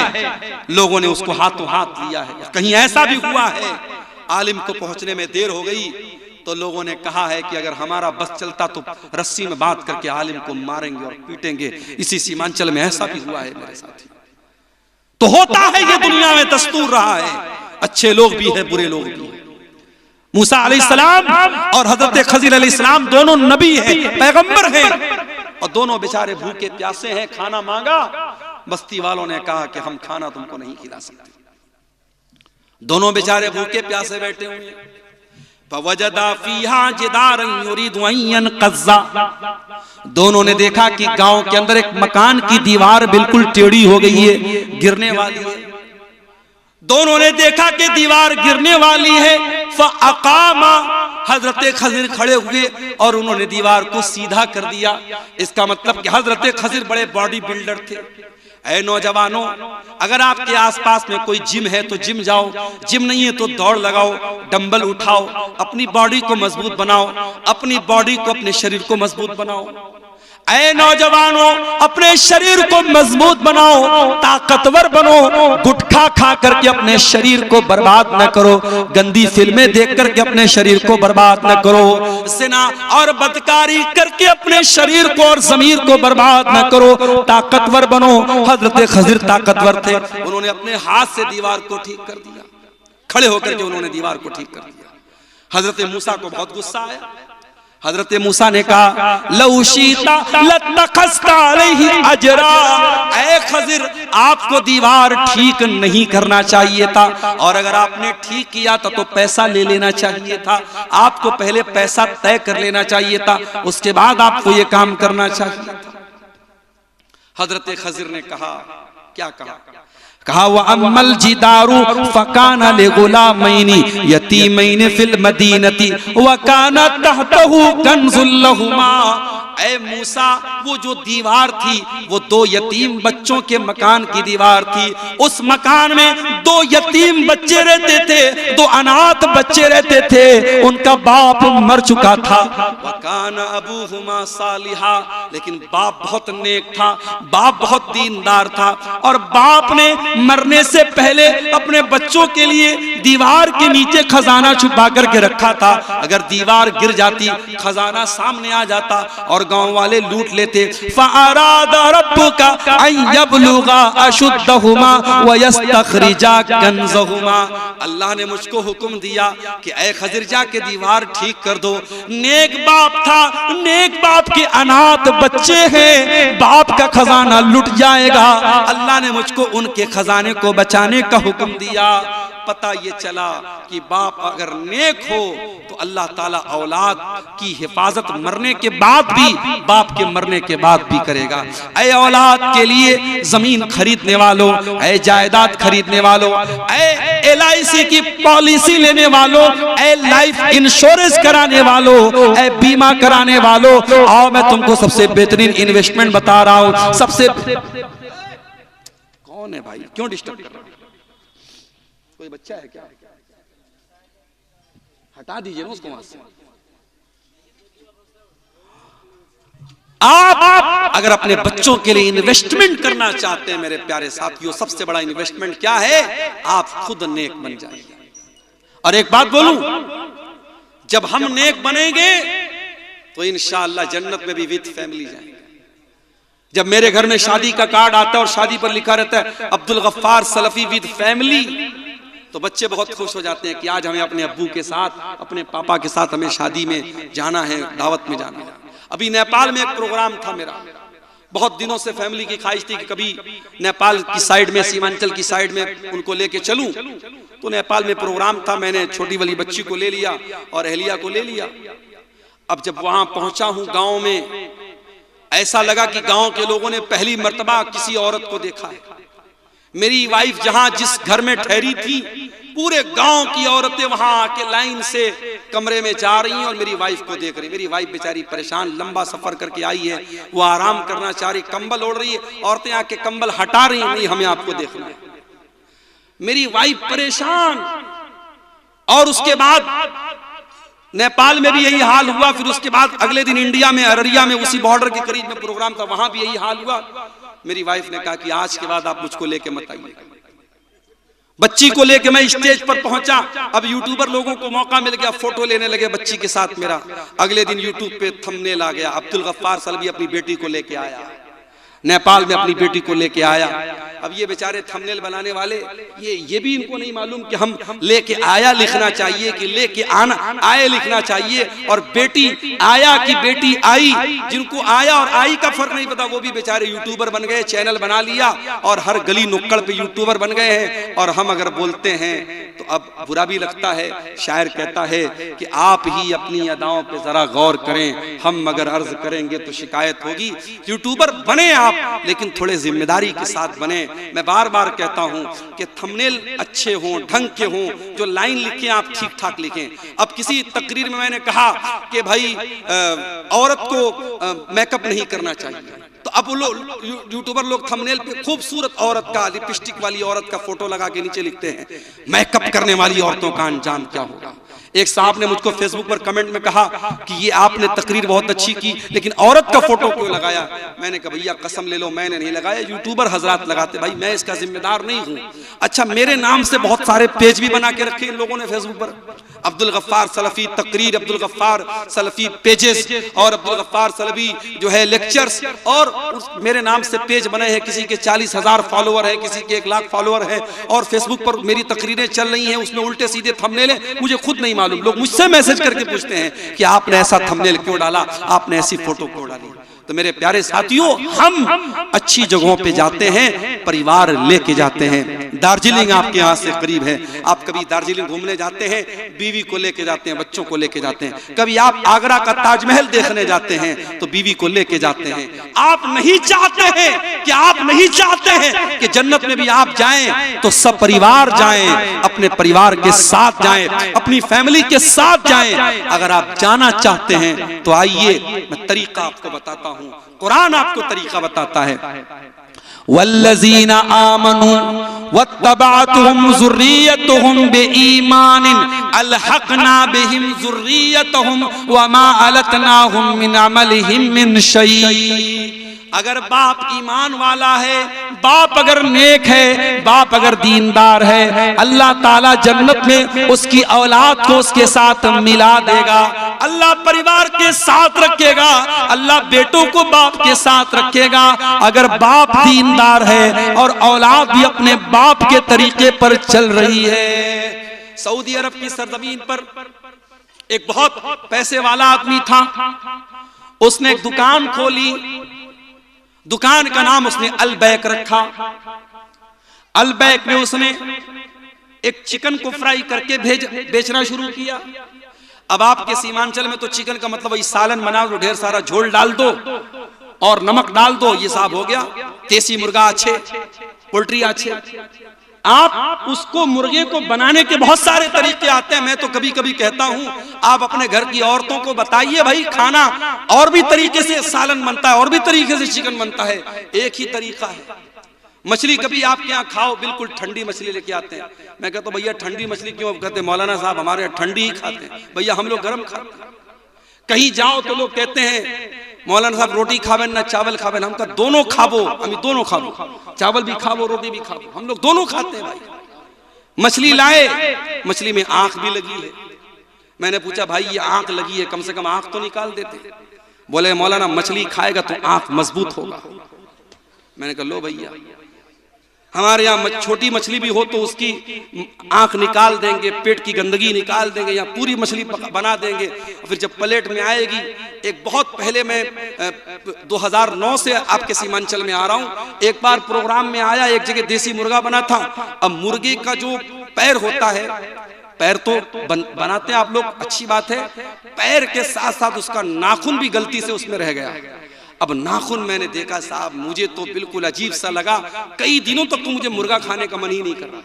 लोगों ने उसको हाथों हाथ लिया है। कहीं ऐसा भी हुआ है आलिम को पहुंचने में देर हो गई, तो लोगों ने कहा है कि अगर हमारा बस चलता तो रस्सी में बांध करके आलिम को मारेंगे और पीटेंगे। इसी सीमांचल में ऐसा भी हुआ है मेरे साथी। तो होता है ये दुनिया में दस्तूर रहा है, अच्छे लोग भी है बुरे लोग भी है। मूसा अलैहिस्सलाम और हजरत खजीर अलैहिस्सलाम दोनों नबी हैं, पैगंबर हैं, और दोनों बेचारे भूखे प्यासे हैं। खाना मांगा, बस्ती वालों ने कहा कि हम खाना तुमको नहीं खिला सकते। दोनों बेचारे भूखे प्यासे बैठे हुए हैं। फवजदा फीहा जिदारन युरीदु अन यनक़ज़्ज़ा, दोनों ने देखा कि गांव के अंदर एक मकान की दीवार बिल्कुल टेढ़ी हो गई है, गिरने वाली है। दोनों ने देखा कि दीवार गिरने वाली है। फ़अक़ामा, हजरत खज़िर खड़े हुए और उन्होंने दीवार को सीधा कर दिया। इसका मतलब कि हजरत खज़िर बड़े बॉडी बिल्डर थे। ऐ नौजवानों, अगर आपके आसपास में कोई जिम है तो जिम जाओ, जिम नहीं है तो दौड़ लगाओ, डंबल उठाओ, अपनी बॉडी को मजबूत बनाओ, अपनी बॉडी को, अपने शरीर को मजबूत बनाओ। ऐ नौजवानों, अपने शरीर को मजबूत बनाओ, ताकतवर बनो। गुटखा खा करके अपने शरीर को बर्बाद न करो, गंदी फिल्में देख करके अपने शरीर को बर्बाद न करो, ज़िना और बदकारी करके अपने शरीर को और ज़मीर को बर्बाद न करो, ताकतवर बनो। हजरत खज़िर ताकतवर थे, उन्होंने अपने हाथ से दीवार को ठीक कर दिया। खड़े होकर के उन्होंने दीवार को ठीक कर दिया। हजरत मूसा को बहुत गुस्सा आया। हजरत मूसा ने कहा, लौ शीता लत्तखज़्ता अलैहि अजरा, ऐ खज़िर, आपको दीवार ठीक नहीं करना चाहिए था, और अगर आपने ठीक किया था तो पैसा ले लेना चाहिए था। आपको पहले पैसा तय कर लेना चाहिए था, उसके बाद आपको ये काम करना चाहिए था। हजरत खज़िर ने कहा, क्या कहा? कहा व अम्मल जिदारु फकाना लिगुलामैनि यतीमैनि फिल मदीनति व काना तहतहु कंजुल लहुमा। ऐ मूसा, वो जो दीवार थी वो दो यतीम बच्चों के मकान की दीवार थी। उस मकान में दो यतीम बच्चे रहते थे, दो अनाथ बच्चे रहते थे, उनका बाप मर चुका था। वकाना अबूहुमा सालिहा, लेकिन बाप बहुत नेक था, बाप बहुत दीनदार था, और बाप ने मरने से पहले अपने बच्चों के लिए दीवार के नीचे खजाना छुपा करके रखा था। अगर दीवार गिर जाती, खजाना सामने आ जाता और गांव वाले लूट लेते। फ़अरादा रब्बुका अन यबलुगा अशुद्धहुमा व यस्तखरिजा कंज़हुमा, अल्लाह ने मुझको हुक्म दिया कि ऐ खज़िर, जाके दीवार ठीक कर दो। नेक बाप था, नेक बाप के अनाथ बच्चे हैं, बाप का खजाना लुट जाएगा। अल्लाह ने मुझको उनके खजाने को बचाने का हुक्म दिया। पता ये चला कि बाप अगर नेक हो तो अल्लाह ताला औलाद की हिफाजत मरने के बाद भी, बाप के मरने के बाद भी करेगा। ऐ औलाद के लिए जमीन खरीदने वालों, ऐ जायदाद खरीदने वालों, ऐ LIC की पॉलिसी लेने वालों, ऐ लाइफ इंश्योरेंस कराने वालों, ऐ बीमा कराने वालों, आओ मैं तुमको सबसे बेहतरीन इन्वेस्टमेंट बता रहा हूं। सबसे कौन है भाई, क्यों डिस्टर्ब कर रहा है? कोई बच्चा है क्या? हटा दीजिए ना उसको वहां से। आप अगर अपने बच्चों के लिए इन्वेस्टमेंट करना चाहते हैं मेरे प्यारे साथियों, सबसे बड़ा इन्वेस्टमेंट क्या है? आप खुद नेक बन जाइए। और एक बात बोलूं, जब हम नेक बनेंगे तो इंशाअल्लाह जन्नत में भी विद फैमिली जाएंगे। जब मेरे घर में शादी का कार्ड आता है और शादी पर लिखा रहता है अब्दुल गफ्फार सलफी विद फैमिली, तो बच्चे बहुत खुश हो जाते हैं कि आज हमें अपने अब्बू के साथ, अपने पापा के साथ हमें शादी में जाना है, दावत में जाना है। अभी नेपाल में एक प्रोग्राम था मेरा, बहुत दिनों से फैमिली की ख्वाहिश थी कि कभी नेपाल की साइड में, सीमांचल की साइड में उनको लेके चलूं। तो नेपाल में प्रोग्राम था, मैंने छोटी वाली बच्ची को ले लिया और अहलिया को ले लिया। अब जब वहां पहुंचा हूं गांव में, ऐसा लगा कि गांव के लोगों ने पहली मर्तबा किसी औरत को देखा है। मेरी वाइफ जहां जिस घर में ठहरी थी, पूरे गांव की औरतें वहां आके लाइन से कमरे में जा रही हैं और मेरी वाइफ को देख रही। मेरी वाइफ बेचारी परेशान, लंबा सफर करके आई है, वो आराम करना चाह रही, कंबल ओढ़ रही है, औरतें आके कंबल हटा रही, नहीं हमें आपको देखना है। मेरी वाइफ परेशान। और उसके बाद नेपाल में भी यही हाल हुआ। फिर उसके बाद अगले दिन इंडिया में, अररिया में, उसी बॉर्डर के करीब में प्रोग्राम था, वहां भी यही हाल हुआ। मेरी वाइफ ने कहा कि आज के बाद आप मुझको लेके मत आइए। बच्ची को लेके मैं स्टेज पर पहुंचा, अब यूट्यूबर लोगों को मौका मिल गया, फोटो लेने लगे बच्ची के साथ मेरा। अगले दिन यूट्यूब पे थंबनेल आ गया, अब्दुल गफ्फार सलवी अपनी बेटी को लेके आया, नेपाल में अपनी बेटी को लेके आया। अब ये बेचारे थंबनेल बनाने वाले ये भी इनको नहीं मालूम कि हम लेके आया लिखना चाहिए कि लेके आना आए लिखना चाहिए, और बेटी आया कि बेटी आई। जिनको आया और आई का फर्क नहीं पता वो भी बेचारे यूट्यूबर बन गए, चैनल बना लिया और हर गली नुक्कड़ पे यूट्यूबर बन गए हैं। और हम अगर बोलते हैं तो अब बुरा भी लगता है। शायर कहता है कि आप ही अपनी अदाओं पे जरा गौर करें, हम मगर अर्ज करेंगे तो शिकायत होगी। यूट्यूबर बने आप, लेकिन थोड़े जिम्मेदारी के साथ बने। मैं बार बार कहता हूं कि थंबनेल अच्छे हों, ढंग के हों, जो लाइन लिखें आप ठीक ठाक लिखें। अब किसी तकरीर में मैंने कहा कि भाई औरत को मेकअप नहीं करना चाहिए, तो अब लोग यूट्यूबर लोग थंबनेल पे खूबसूरत औरत का, लिपस्टिक वाली औरत का फोटो लगा के नीचे लिखते हैं, मेकअप करने वाली औरतों का अंजाम क्या होगा। एक साहब ने मुझको फेसबुक पर कमेंट में कहा कि ये आपने तकरीर बहुत अच्छी की, लेकिन औरत का फोटो क्यों लगाया। मैंने कहा भैया कसम ले लो मैंने नहीं लगाया, यूट्यूबर हजरात लगाते, भाई मैं इसका जिम्मेदार नहीं हूँ। अच्छा, मेरे नाम से बहुत सारे पेज भी बना के रखे इन लोगों ने फेसबुक पर, अब्दुल गफ्फार सलफी तकरीर, अब्दुल गफ्फार सलफी पेजेस और अब्दुल गफ्फार सलफी जो है लेक्चर्स, और मेरे नाम से पेज बने हैं। किसी के 40,000 फॉलोअर है, किसी के 1 लाख फॉलोअर है, और फेसबुक पर मेरी तकरीरें चल रही हैं, उसमें उल्टे सीधे थंबनेल है, मुझे खुद नहीं मालूम। लोग मुझसे मैसेज करके पूछते हैं कि आपने ऐसा थंबनेल क्यों डाला, आपने ऐसी फोटो क्यों डाली। तो मेरे प्यारे साथियों, हम अच्छी जगहों पे जाते हैं, परिवार लेके जाते हैं। दार्जिलिंग आपके यहाँ से करीब है, आप कभी दार्जिलिंग घूमने जाते हैं, बीवी को लेके जाते हैं, बच्चों को लेके जाते हैं। कभी आप आगरा का ताजमहल देखने जाते हैं तो बीवी को लेके जाते हैं। आप नहीं चाहते हैं कि आप नहीं चाहते हैं कि जन्नत में भी आप जाएं तो सब परिवार जाएं, अपने परिवार के साथ जाएं, अपनी फैमिली के साथ जाएं। अगर आप जाना चाहते हैं तो आइए, मैं तरीका आपको बताता हूं, कुरान आपको तरीका बताता है। वल्लज़ीना आमनू वत्तबअतहुम ज़ुर्रिय्यतुहुम बिईमानिन अलहक़ना बिहिम ज़ुर्रिय्यतहुम वमा अलतनाहुम मिन अमलिहिम मिन शै। अगर बाप ईमान वाला है, बाप अगर नेक है, बाप अगर दीनदार है, अल्लाह ताला जन्नत में उसकी औलाद को उसके साथ मिला देगा। अल्लाह परिवार के साथ रखेगा, अल्लाह बेटों को बाप के साथ रखेगा। अगर बाप दीनदार है और औलाद भी अपने बाप के तरीके पर चल रही है। सऊदी अरब की सरजमीन पर एक बहुत पैसे वाला आदमी था, उसने एक दुकान खोली। दुकान का नाम उसने अलबैक रखा। अलबैक में उसने एक चिकन को फ्राई करके बेचना शुरू किया। अब आपके सीमांचल में तो चिकन का मतलब वही सालन बना दो, ढेर सारा झोल डाल दो और नमक डाल दो, ये साहब हो गया। देसी मुर्गा अच्छे, पोल्ट्री अच्छे। आप उसको मुर्गे को बनाने के बहुत सारे तरीके आते हैं। मैं तो कभी कभी कहता हूं आप अपने घर की औरतों को बताइए भाई, खाना और भी तरीके से सालन बनता है, और भी तरीके से चिकन बनता है, एक ही तरीका है। मछली कभी आपके यहाँ खाओ, बिल्कुल ठंडी मछली लेके आते हैं। मैं कहता हूँ भैया ठंडी मछली क्यों? कहते मौलाना साहब हमारे यहाँ ठंडी ही खाते हैं। भैया हम लोग गर्म खाते हैं। कहीं जाओ तो लोग कहते हैं मौलाना साहब रोटी खावे ना चावल खावे, हम कहा दोनों खाबो, हम दोनों खाबो, चावल भी खाबो रोटी भी खाबो, हम लोग दोनों खाते हैं भाई। मछली लाए, मछली में आंख भी लगी है। मैंने पूछा भाई ये आंख लगी है, कम से कम आंख तो निकाल देते। बोले मौलाना मछली खाएगा तो आंख मजबूत होगा। मैंने कहा लो भैया, हमारे यहाँ छोटी मछली भी हो तो उसकी आंख निकाल देंगे, पेट की गंदगी निकाल देंगे, यहाँ पूरी मछली बना देंगे। फिर जब प्लेट में आएगी, एक बहुत पहले मैं 2009 से आपके सीमांचल में आ रहा हूँ, एक बार प्रोग्राम में आया, एक जगह देसी मुर्गा बना था। अब मुर्गे का जो पैर होता है, पैर तो बनाते हैं आप लोग, अच्छी बात है, पैर के साथ साथ उसका नाखून भी गलती से उसमें रह गया। अब नाखून मैंने देखा साहब, मुझे तो बिल्कुल अजीब सा लगा। कई दिनों तक तो मुझे मुर्गा खाने का मन ही नहीं कर रहा।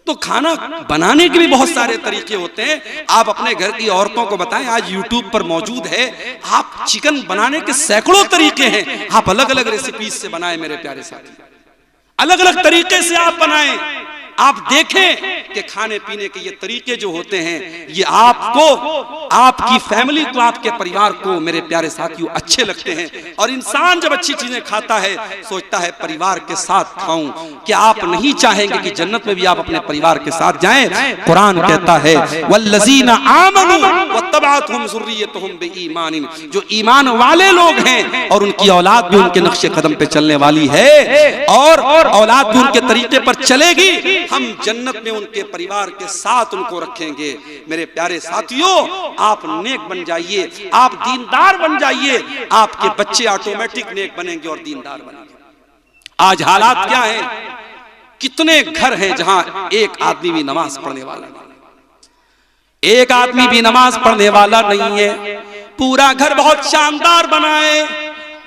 तो खाना बनाने के भी बहुत सारे तरीके होते हैं। आप अपने घर की औरतों को बताएं, आज यूट्यूब पर मौजूद है, आप चिकन बनाने के सैकड़ों तरीके हैं। आप अलग अलग रेसिपीज से बनाएं मेरे प्यारे साथी, अलग अलग तरीके से आप बनाएं। आप देखें कि खाने पीने के ये तरीके जो होते हैं ये आपको, आपकी फैमिली को, आपके परिवार को मेरे प्यारे साथियों अच्छे लगते हैं। और इंसान जब अच्छी चीजें खाता है सोचता है परिवार के साथ खाऊं। क्या आप नहीं चाहेंगे कि जन्नत में भी आप अपने परिवार के साथ जाएं? कुरान कहता है वल्लज़ीना आमनू वत्तबअतहुम ज़ुर्रिय्यतुहुम बिईमान, जो ईमान वाले लोग हैं और उनकी औलाद भी उनके नक्शे कदम पे चलने वाली है और औलाद भी उनके तरीके पर चलेगी, हम जन्नत में उनके परिवार के साथ उनको रखेंगे। मेरे प्यारे साथियों, आप नेक बन जाइए, आप दीनदार बन जाइए, आपके बच्चे ऑटोमेटिक नेक बनेंगे और दीनदार बनेंगे। आज हालात क्या है? कितने घर हैं जहां एक आदमी भी नमाज पढ़ने वाला नहीं, एक आदमी भी नमाज पढ़ने वाला नहीं है। पूरा घर बहुत शानदार बना है,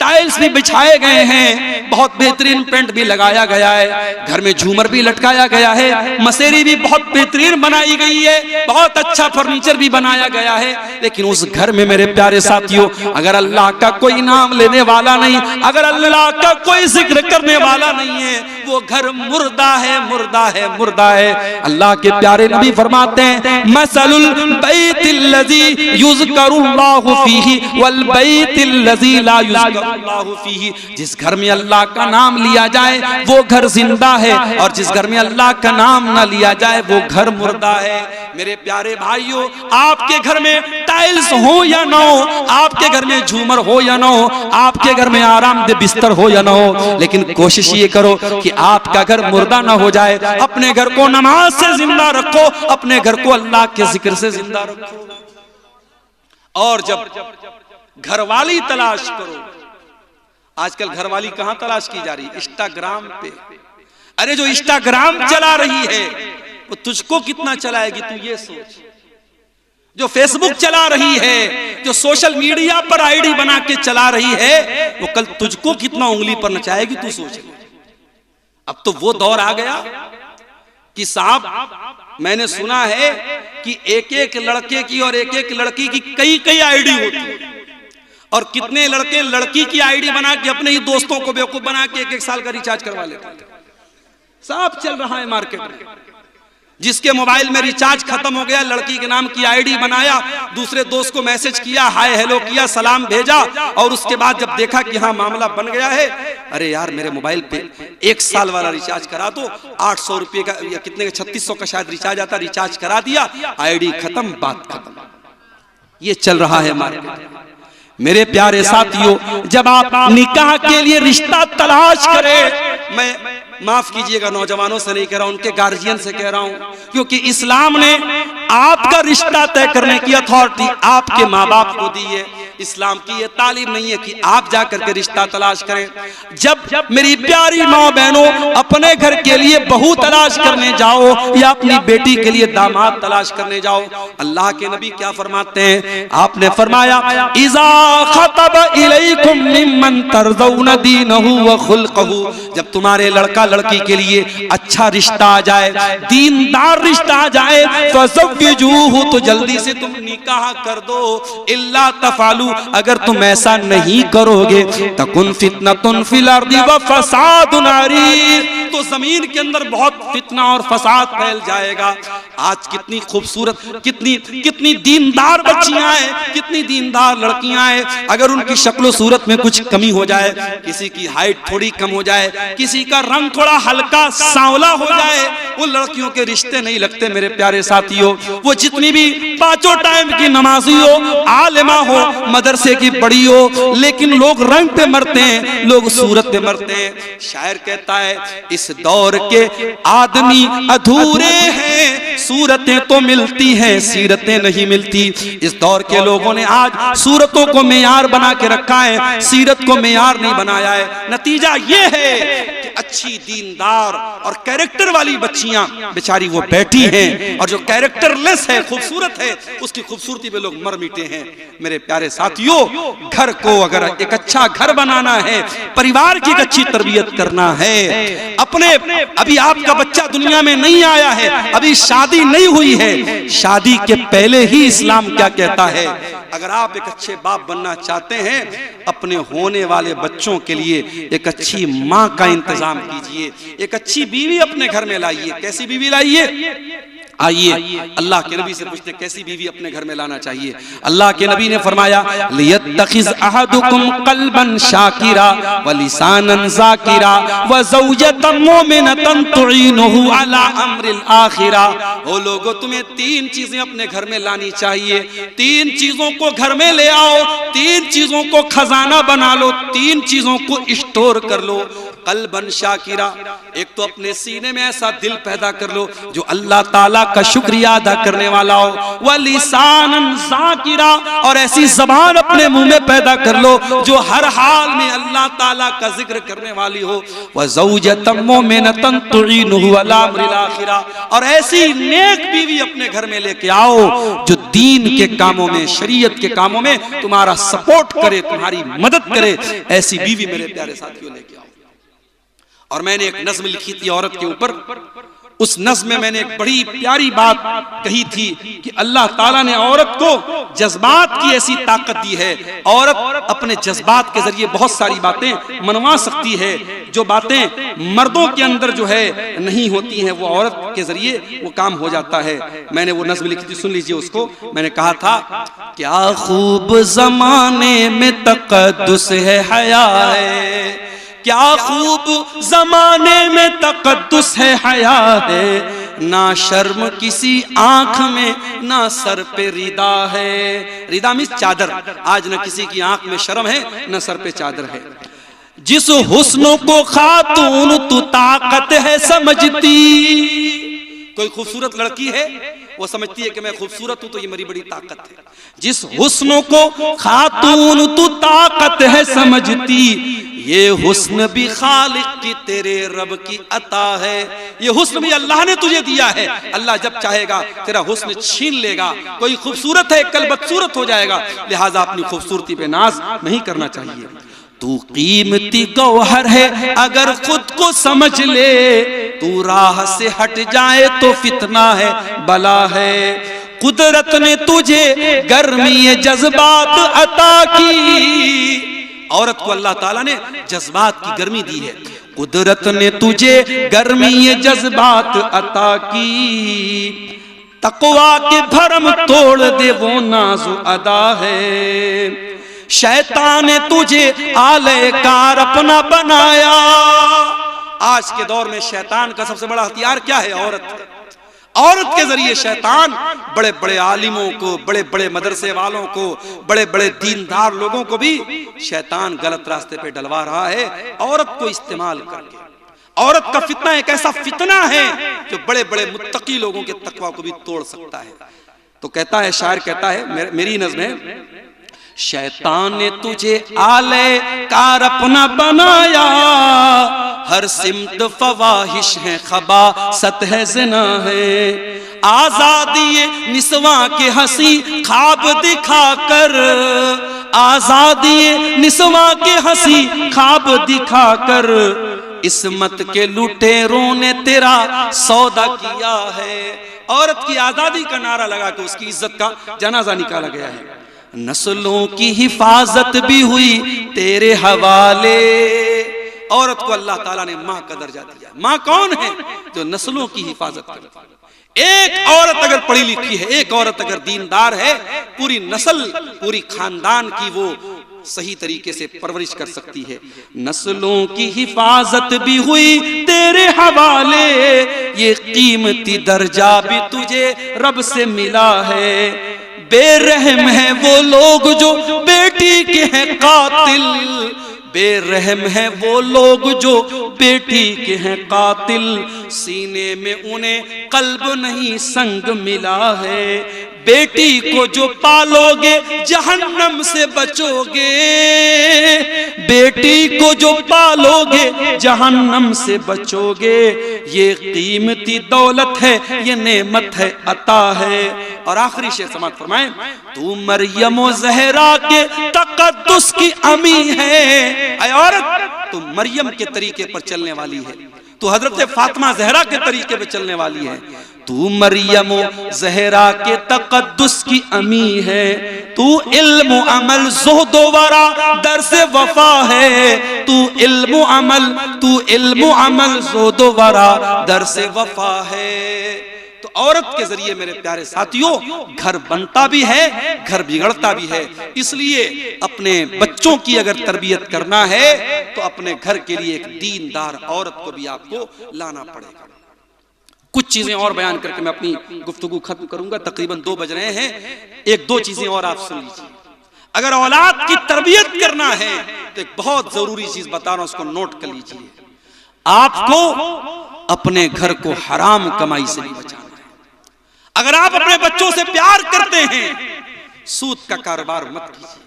टाइल्स भी बिछाए गए हैं, बहुत बेहतरीन पेंट भी लगाया गया है, घर में झूमर भी लटकाया गया है, मसेरी भी बहुत बेहतरीन बनाई गई है, बहुत अच्छा फर्नीचर भी बनाया गया है। लेकिन उस घर में मेरे प्यारे साथियों अगर अल्लाह का कोई नाम लेने वाला नहीं, अगर अल्लाह का कोई जिक्र करने वाला नहीं है, वो घर मुर्दा है, मुर्दा है, मुर्दा है। अल्लाह के प्यारे नबी फरमाते हैं मसलुल बैतिल्लज़ी युज़करुल्लाहु फीही वल बैतिल्लज़ी ला युज़करुल्लाहु फीही, जिस घर में अल्लाह का नाम लिया जाए वो घर जिंदा है और जिस घर में अल्लाह का नाम ना लिया जाए वो घर मुर्दा है। मेरे प्यारे भाइयों, आपके घर में टाइल्स हो या ना हो, आपके घर में झूमर हो या ना हो, आपके घर में आरामदेह बिस्तर हो या ना हो, लेकिन कोशिश ये करो कि आपका घर मुर्दा ना हो जाए। अपने घर को नमाज से जिंदा रखो, अपने घर को अल्लाह के जिक्र से जिंदा रखो। और जब घरवाली तलाश करो, आजकल घरवाली कहां तलाश की जा रही? इंस्टाग्राम पे। अरे जो इंस्टाग्राम चला रही है वो तुझको कितना चलाएगी तू ये सोच। जो फेसबुक चला रही है, जो सोशल मीडिया पर आईडी बना के चला रही है, वो कल तुझको कितना उंगली पर नचाएगी तू सोच। अब तो वो दौर आ गया कि साहब मैंने सुना है कि एक एक लड़के की और एक एक लड़की की कई कई आईडी होती है और कितने लड़के लड़की की आईडी बना के अपने ही दोस्तों को बेवकूफ बना के एक एक साल का रिचार्ज करवा लेते हैं। सब चल रहा है मार्केट में। जिसके मोबाइल में रिचार्ज खत्म हो गया, लड़की के नाम की आईडी बनाया, दूसरे दोस्त को मैसेज किया, हाय हेलो किया, सलाम भेजा और उसके बाद जब देखा कि हाँ मामला बन गया है, अरे यार मेरे मोबाइल पे 1 साल वाला रिचार्ज करा दो, 800 रुपये का या कितने का 3600 का शायद रिचार्ज आता, रिचार्ज करा दिया, आईडी खत्म, बात खत्म। ये चल रहा है मार्केट। मेरे प्यारे साथियों, जब आप निकाह के लिए रिश्ता तलाश करें, मैं माफ कीजिएगा नौजवानों से नहीं कह रहा हूं, उनके गार्जियन से कह रहा हूं, क्योंकि इस्लाम ने आपका रिश्ता तय करने की अथॉरिटी आपके माँ बाप को दी है। इस्लाम की ये तालीम नहीं है कि आप जाकर के रिश्ता तलाश करें। जब मेरी प्यारी माँ बहनों अपने घर के लिए बहू तलाश करने जाओ या अपनी बेटी के लिए दामाद तलाश करने जाओ, अल्लाह के नबी क्या फरमाते हैं? आपने फरमाया इज़ा खतब इलैकुम मिम्मन तर्ज़ौना दीनहु व खुल्क़हु, जब तुम्हारे लड़का लड़की के लिए अच्छा रिश्ता आ जाए, दीनदार रिश्ता आ जाए, फज़व्विजूहु, तो जल्दी से तुम निकाह कर दो। इल्ला तफ़अलू, अगर तुम ऐसा नहीं करोगे तकुन फितनतुन फिल अर्दि व फसादुन अरीज़, तो जमीन के अंदर बहुत फितना और फसाद फैल जाएगा। आज कितनी खूबसूरत, कितनी दीनदार बच्चियां हैं, कितनी दीनदार लड़कियां हैं, अगर उनकी शक्ल सूरत में कुछ कमी हो जाए, किसी की हाइट थोड़ी कम हो जाए, किसी का रंग थोड़ा हल्का सांवला हो जाए, उन लड़कियों के रिश्ते नहीं लगते। मेरे प्यारे साथियों, वो जितनी भी 5 टाइम की नमाजी हो, आलिमा हो, मदरसे की पढ़ी हो, लेकिन लोग रंग पे मरते हैं, लोग सूरत पे मरते हैं। शायर कहता है इस दौर के आदमी अधूरे हैं, सूरतें तो मिलती हैं, सीरतें नहीं मिलती। इस दौर के लोगों ने आज सूरतों को मेयार बना के रखा है, सीरत को मेयार नहीं बनाया है। नतीजा ये है कि अच्छी दीनदार और कैरेक्टर वाली बच्चियां बेचारी वो बैठी हैं, और जो कैरेक्टरलेस है, खूबसूरत है, उसकी खूबसूरती पे लोग मर मिटे हैं। मेरे प्यारे साथियों, घर को अगर एक अच्छा घर बनाना है, परिवार की एक अच्छी तरबियत करना है, अपने अभी आपका बच्चा दुनिया में नहीं आया है, अभी शादी नहीं हुई है, शादी के पहले ही इस्लाम क्या कहता है? अगर आप एक अच्छे बाप बनना चाहते हैं, अपने होने वाले बच्चों के लिए एक अच्छी माँ का इंतजाम कीजिए, एक अच्छी बीवी अपने घर में लाइए। कैसी बीवी लाइए? आइए अल्लाह के नबी से पूछते कैसी बीवी अपने घर में लाना चाहिए। अल्लाह के नबी ने फरमाया, लियत्तखिज़ अहदुकुम क़ल्बन शाकिरा व लिसानन ज़ाकिरा व ज़ौजतन मुमिनतन तुईनुहु अला अम्रिल आखिरा। ओ लोगों, तुम्हें 3 चीजें अपने घर में लानी चाहिए। 3 चीजों को घर में ले आओ, 3 चीजों को खजाना बना लो, 3 चीजों को स्टोर कर लो। क़ल्बन शाकिरा, एक तो अपने सीने में ऐसा दिल पैदा कर लो जो अल्लाह ताला का शुक्रिया अदा करने वाला हो। व लिसानन ज़ाकिरा, और ऐसी जबान अपने मुंह में पैदा कर लो जो हर हाल में अल्लाह ताला का जिक्र करने वाली हो। व ज़ौजतन मुमिनतन तुईनुहु अला अम्रिल आखिरा, और ऐसी नेक बीवी अपने घर में लेके आओ जो दीन के कामों में, शरीयत के कामों में तुम्हारा सपोर्ट करे, तुम्हारी मदद करे। ऐसी बीवी मेरे प्यारे साथियों लेके आओ। और मैंने एक नज्म लिखी थी औरत के ऊपर। उस नज्म में मैंने एक बड़ी प्यारी बात कही थी कि अल्लाह ताला ने औरत को जज्बात की ऐसी ताकत दी है। औरत अपने जज्बात के जरिए बहुत सारी बातें मनवा सकती है, जो बातें मर्दों के अंदर जो है नहीं होती हैं, वो औरत के जरिए वो काम हो जाता है। मैंने वो नज्म लिखी थी, सुन लीजिए उसको। मैंने कहा था, क्या खूब जमाने में तक़द्दुस है, हया है, क्या खूब जमाने में तक़द्दुस है, हया है, ना शर्म किसी आंख में, ना सर पे रिदा है। रिदा मीन्स चादर। आज न किसी की आंख में शर्म है, न सर पे चादर है। जिस हुस्न को खातून तू ताकत है समझती, कोई खूबसूरत लड़की है, वो समझती है कि मैं खूबसूरत हूं तो ये मेरी बड़ी ताकत है। जिस हुस्न को खातून तू ताकत है समझती, ये हुस्न भी खालिक की, तेरे रब की अता है। ये हुस्न भी अल्लाह ने तुझे दिया है। अल्लाह जब चाहेगा तेरा हुस्न छीन लेगा। कोई खूबसूरत है, कल बदसूरत हो जाएगा, लिहाजा अपनी खूबसूरती पे नाज नहीं करना चाहिए। तू कीमती गौहर है अगर खुद को समझ ले, तू राह से हट जाए तो फितना है, बला है। कुदरत ने तुझे गर्मी जज्बात अता की, औरत को अल्लाह ताला ने जज्बात की गर्मी दी है। कुदरत ने तुझे गर्मी जज्बात अता की, तक़वा के भरम तोड़ दे वो नाज़ो अदा है। शैतान ने तुझे आलेकार अपना बनाया। आज के दौर में शैतान का सबसे बड़ा हथियार क्या है? औरत है। औरत के जरिए शैतान बड़े बड़े आलिमों को, बड़े बड़े मदरसे वालों को, बड़े बड़े दीनदार लोगों को भी शैतान गलत रास्ते पे डलवा रहा है, औरत को इस्तेमाल करके। औरत का फितना एक ऐसा फितना है जो बड़े बड़े मुत्तकी लोगों के तकवा को भी तोड़ सकता है। तो कहता है शायर, कहता है, मेरी नज़्म है, शैतान ने तुझे आले कार अपना बनाया, हर सिमत फवाहिश है, खबासत है, ज़िना है। आजादी निस्वा के हंसी ख्वाब दिखाकर, आजादी निस्वा के हंसी ख्वाब दिखाकर, इस्मत के लुटेरों ने तेरा सौदा किया है। औरत की आजादी का नारा लगा के उसकी इज्जत का जनाजा निकाला गया है। नस्लों की हिफाजत भी हुई तेरे हवाले। औरत को अल्लाह ताला ने माँ का दर्जा दिया। माँ कौन है? जो नस्लों की हिफाजत करे। एक औरत अगर पढ़ी लिखी है, एक औरत अगर दीनदार है, पूरी नस्ल, पूरी खानदान की वो सही तरीके से परवरिश कर सकती है। नस्लों की हिफाजत भी हुई तेरे हवाले, ये कीमती दर्जा भी तुझे रब से मिला है। बेरहम है वो लोग जो बेटी के हैं कातिल, बेरहम है वो लोग जो बेटी के हैं कातिल, सीने में उन्हें कल्ब नहीं संग मिला है। बेटी को जो पालोगे जहन्नम से बचोगे, बेटी को जो पालोगे जहन्नम से बचोगे। ये कीमती दौलत है, ये नेमत है, अता है। और आखिरी शेर समाप्त फरमाएं, तू मरियम ज़हरा के तक़द्दुस की अमी है। ऐ औरत, तू मरियम के तरीके पर चलने वाली है, तू हजरत फातिमा ज़हरा के तरीके पे चलने वाली है। तू मरियम ज़हरा के तक़द्दुस की अमी है, तू इल्म अमल ज़ुहद वरा दर्स वफा है, तू इल्म अमल ज़ुहद वरा दर्स वफा है। तो औरत के जरिए मेरे प्यारे साथियों घर बनता भी है, घर बिगड़ता भी है। इसलिए अपने बच्चों की अगर तरबियत करना है तो अपने घर के लिए एक दीनदार औरत को भी आपको लाना पड़ेगा। कुछ चीजें और बयान करके मैं अपनी गुफ्तगू खत्म करूंगा, तकरीबन 2 बज रहे हैं। एक दो चीजें और आप सुन लीजिए। अगर औलाद की तरबियत करना है तो एक बहुत जरूरी चीज बता रहा हूं, उसको नोट कर लीजिए। आपको अपने घर को हराम कमाई से भी बचाना है। अगर आप अपने बच्चों से प्यार करते हैं, सूद का कारोबार मत कीजिए,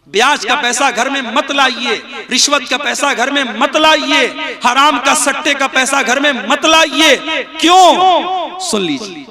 ब्याज का पैसा घर में मत लाइए, रिश्वत का पैसा घर में मत लाइए, हराम का सट्टे का पैसा घर में मत लाइए। क्यों? सुन लीजिए,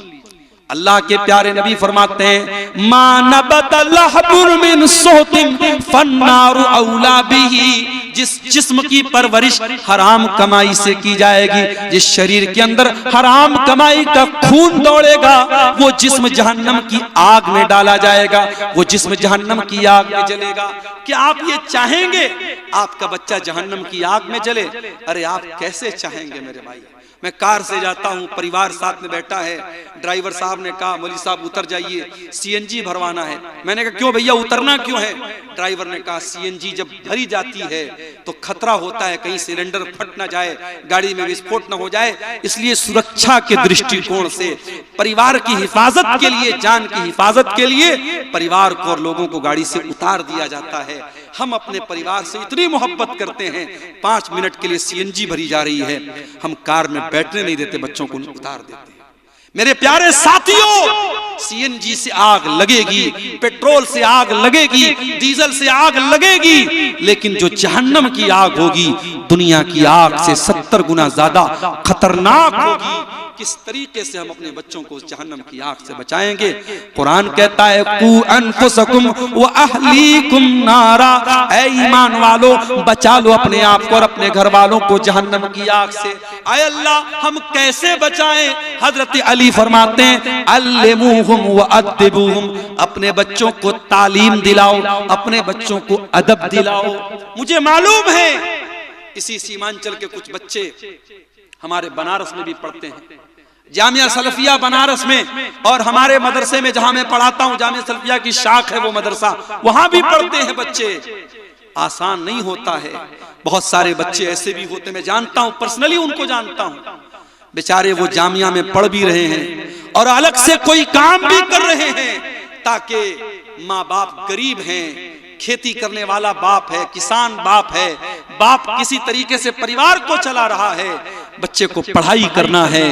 अल्लाह के प्यारे नबी फरमाते हैं मानबत लहबुन मिन सोतिन फन्नारु औला बिही। जिस जिस्म की परवरिश हराम कमाई से की जाएगी, जिस शरीर के अंदर हराम कमाई का खून दौड़ेगा, वो जिस्म जहन्नम की आग में डाला जाएगा, वो जिस्म जहन्नम की आग में जलेगा। क्या आप ये चाहेंगे आपका बच्चा जहन्नम की आग में जले? अरे आप कैसे चाहेंगे मेरे भाई। मैं कार से जाता हूँ, परिवार साथ में बैठा है, ड्राइवर साहब ने कहा मौलवी साहब उतर जाइए, सीएनजी भरवाना है। मैंने कहा क्यों भैया, उतरना क्यों है? ड्राइवर ने कहा सीएनजी जब भरी जाती है तो खतरा होता है कहीं सिलेंडर फट ना जाए, गाड़ी में विस्फोट ना हो जाए, इसलिए सुरक्षा के दृष्टिकोण से, परिवार की हिफाजत के लिए, जान की हिफाजत के लिए परिवार को और लोगों को गाड़ी से उतार दिया जाता है। हम अपने परिवार से इतनी मोहब्बत करते हैं, 5 मिनट के लिए सीएनजी भरी जा रही है, हम कार में बैठने नहीं देते, बच्चों को उतार देते हैं। मेरे प्यारे साथियों, सीएनजी से आग लगेगी, पेट्रोल से आग लगेगी, डीजल से आग लगेगी, लेकिन जो जहन्नम की आग होगी दुनिया की आग से 70 गुना ज्यादा खतरनाक होगी। किस तरीके से हम अपने बच्चों को जहन्नम की आग से बचाएंगे? कुरान कहता है कू अनफुसकुम व अहलीकुम नारा, ऐ ईमान वालों बचा लो अपने आप को और अपने घर वालों को जहन्नम की आग से। आय अल्लाह हम कैसे बचाएं? हजरत अली फरमाते हैं अल्लिमुहुम व अद्दिबुहुम, अपने बच्चों को तालीम दिलाओ, अपने बच्चों को अदब दिलाओ। मुझे मालूम है इसी सीमांचल के कुछ बच्चे हमारे बनारस में भी पढ़ते हैं, जामिया सलफिया बनारस में, और हमारे मदरसे में जहां मैं पढ़ाता हूं, जामिया सलफिया की शाख है वो मदरसा, वहां भी पढ़ते हैं बच्चे। आसान नहीं होता है। बहुत सारे बच्चे ऐसे भी होते, मैं जानता हूं, पर्सनली उनको जानता हूं, बेचारे वो जामिया में पढ़ भी रहे हैं और अलग से कोई काम भी कर रहे हैं, ताकि माँ बाप गरीब हैं, खेती करने वाला बाप है, किसान बाप है, बाप किसी तरीके से परिवार को चला रहा है, बच्चे को पढ़ाई करना है,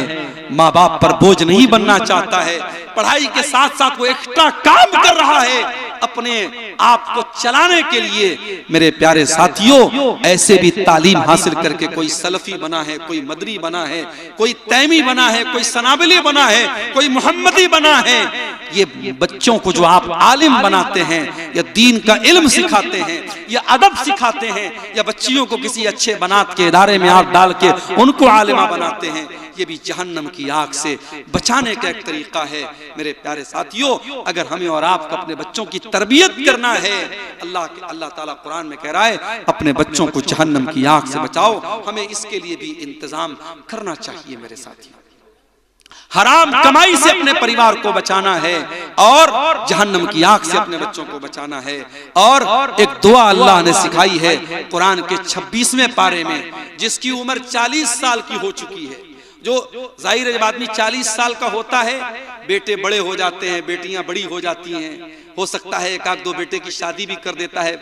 माँ बाप पर बोझ नहीं बनना चाहता है, पढ़ाई के साथ साथ वो एक्स्ट्रा काम कर रहा है अपने आप को चलाने के लिए। मेरे प्यारे साथियों, ऐसे भी तालीम हासिल करके कोई सलफी बना है, कोई मदरी बना है, कोई तैमी बना है, कोई सनाबली बना है, कोई मोहम्मदी बना है। ये बच्चों को जो आप आलिम बनाते हैं या दीन का इल्म सिखाते हैं या अदब सिखाते हैं या बच्चियों को किसी अच्छे बनात के इदारे में आप डाल के उनको आलिमा बनाते हैं, ये भी जहन्नम की आग से बचाने का एक तरीका है। मेरे प्यारे साथियों, अगर हमें और आपको अपने बच्चों की तरबियत करना है, अल्लाह ताला कुरान में कह रहा है अपने बच्चों को जहन्नम की आग से बचाओ, हमें इसके लिए भी इंतजाम करना चाहिए। मेरे साथियों, हराम कमाई से अपने परिवार को बचाना है और जहन्नम की आग से अपने बच्चों को बचाना है। और एक दुआ अल्लाह ने सिखाई है कुरान के 26वें पारे में, जिसकी उम्र 40 साल की हो चुकी है। जो जाहिर है जब आदमी 40 साल का होता है, बेटे बड़े हो जाते हैं, बेटियां बड़ी हो जाती हैं, हो सकता है एक आध दो बेटे की शादी भी कर देता है,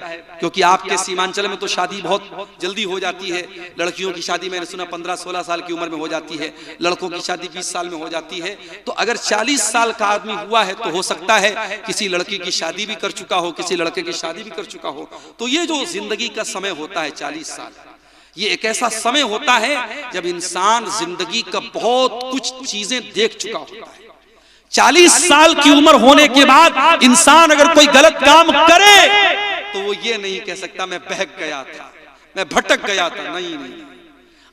क्योंकि आपके सीमांचल में तो शादी बहुत जल्दी हो जाती है। लड़कियों की शादी मैंने सुना 15-16 साल की उम्र में हो जाती है, लड़कों की शादी 20 साल में हो जाती है। तो अगर 40 साल का आदमी हुआ है तो हो सकता है किसी लड़की की शादी भी कर चुका हो, किसी लड़के की शादी भी कर चुका हो। तो ये जो जिंदगी का समय होता है 40 साल, ये एक ऐसा समय होता है जब इंसान जिंदगी का बहुत कुछ चीजें देख चुका होता है। 40 साल की उम्र होने के बाद इंसान अगर कोई गलत काम करे तो वो ये नहीं कह सकता मैं बहक गया था, मैं भटक गया था। नहीं,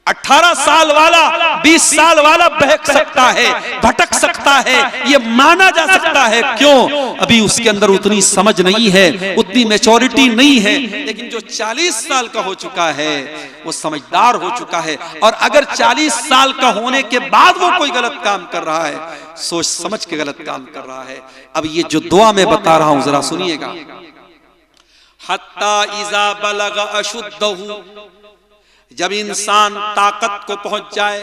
18 साल वाला 20 साल वाला बहक सकता है, भटक सकता है, ये माना जा सकता है। क्यों? अभी उसके अंदर उतनी समझ नहीं है, उतनी मैच्योरिटी नहीं है। लेकिन जो 40 साल का हो चुका है वो समझदार हो चुका है। और अगर 40 साल का होने के बाद वो कोई गलत काम कर रहा है, सोच समझ के गलत काम कर रहा है। अब ये जो दुआ मैं बता रहा हूं जरा सुनिएगा। हत्ता इज़ा बलग अशुद्धहु, जब इंसान ताकत को पहुंच जाए,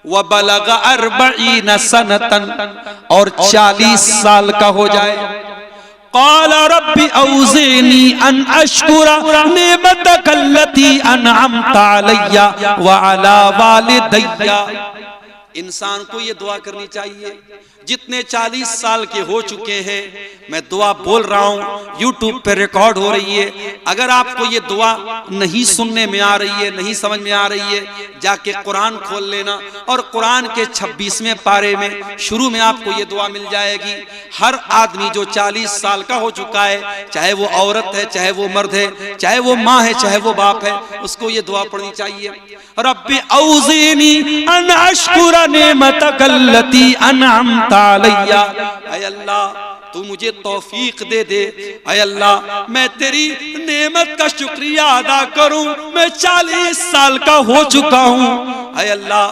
वह बलग 40 सनतन, और 40 साल का हो जाए, क़ाल रब्बी औज़िनी अन अश्कुरा निअमतक अल्लती अनअमत अलैया व अला वालिदैया। इंसान को ये दुआ करनी चाहिए। जितने 40 साल के हो चुके हैं, मैं दुआ बोल रहा हूं, यूट्यूब पे रिकॉर्ड हो रही है। अगर आपको ये दुआ नहीं सुनने में आ रही है, नहीं समझ में आ रही है, जाके कुरान खोल लेना और कुरान के 26वें पारे में शुरू में आपको ये दुआ मिल जाएगी। हर आदमी जो 40 साल का हो चुका है, चाहे वो औरत है, चाहे वो मर्द है, चाहे वो माँ है, चाहे वो बाप है, उसको ये दुआ पढ़नी चाहिए। रब्बी औज़िनी अन अश्कुरा निअमतक अल्लती अनअमत अलैया। ऐ अल्लाह, तू मुझे तौफीक दे दे। ऐ अल्लाह, मैं तेरी नेमत का शुक्रिया अदा करूं। मैं 40 साल का हो चुका हूं। ऐ अल्लाह,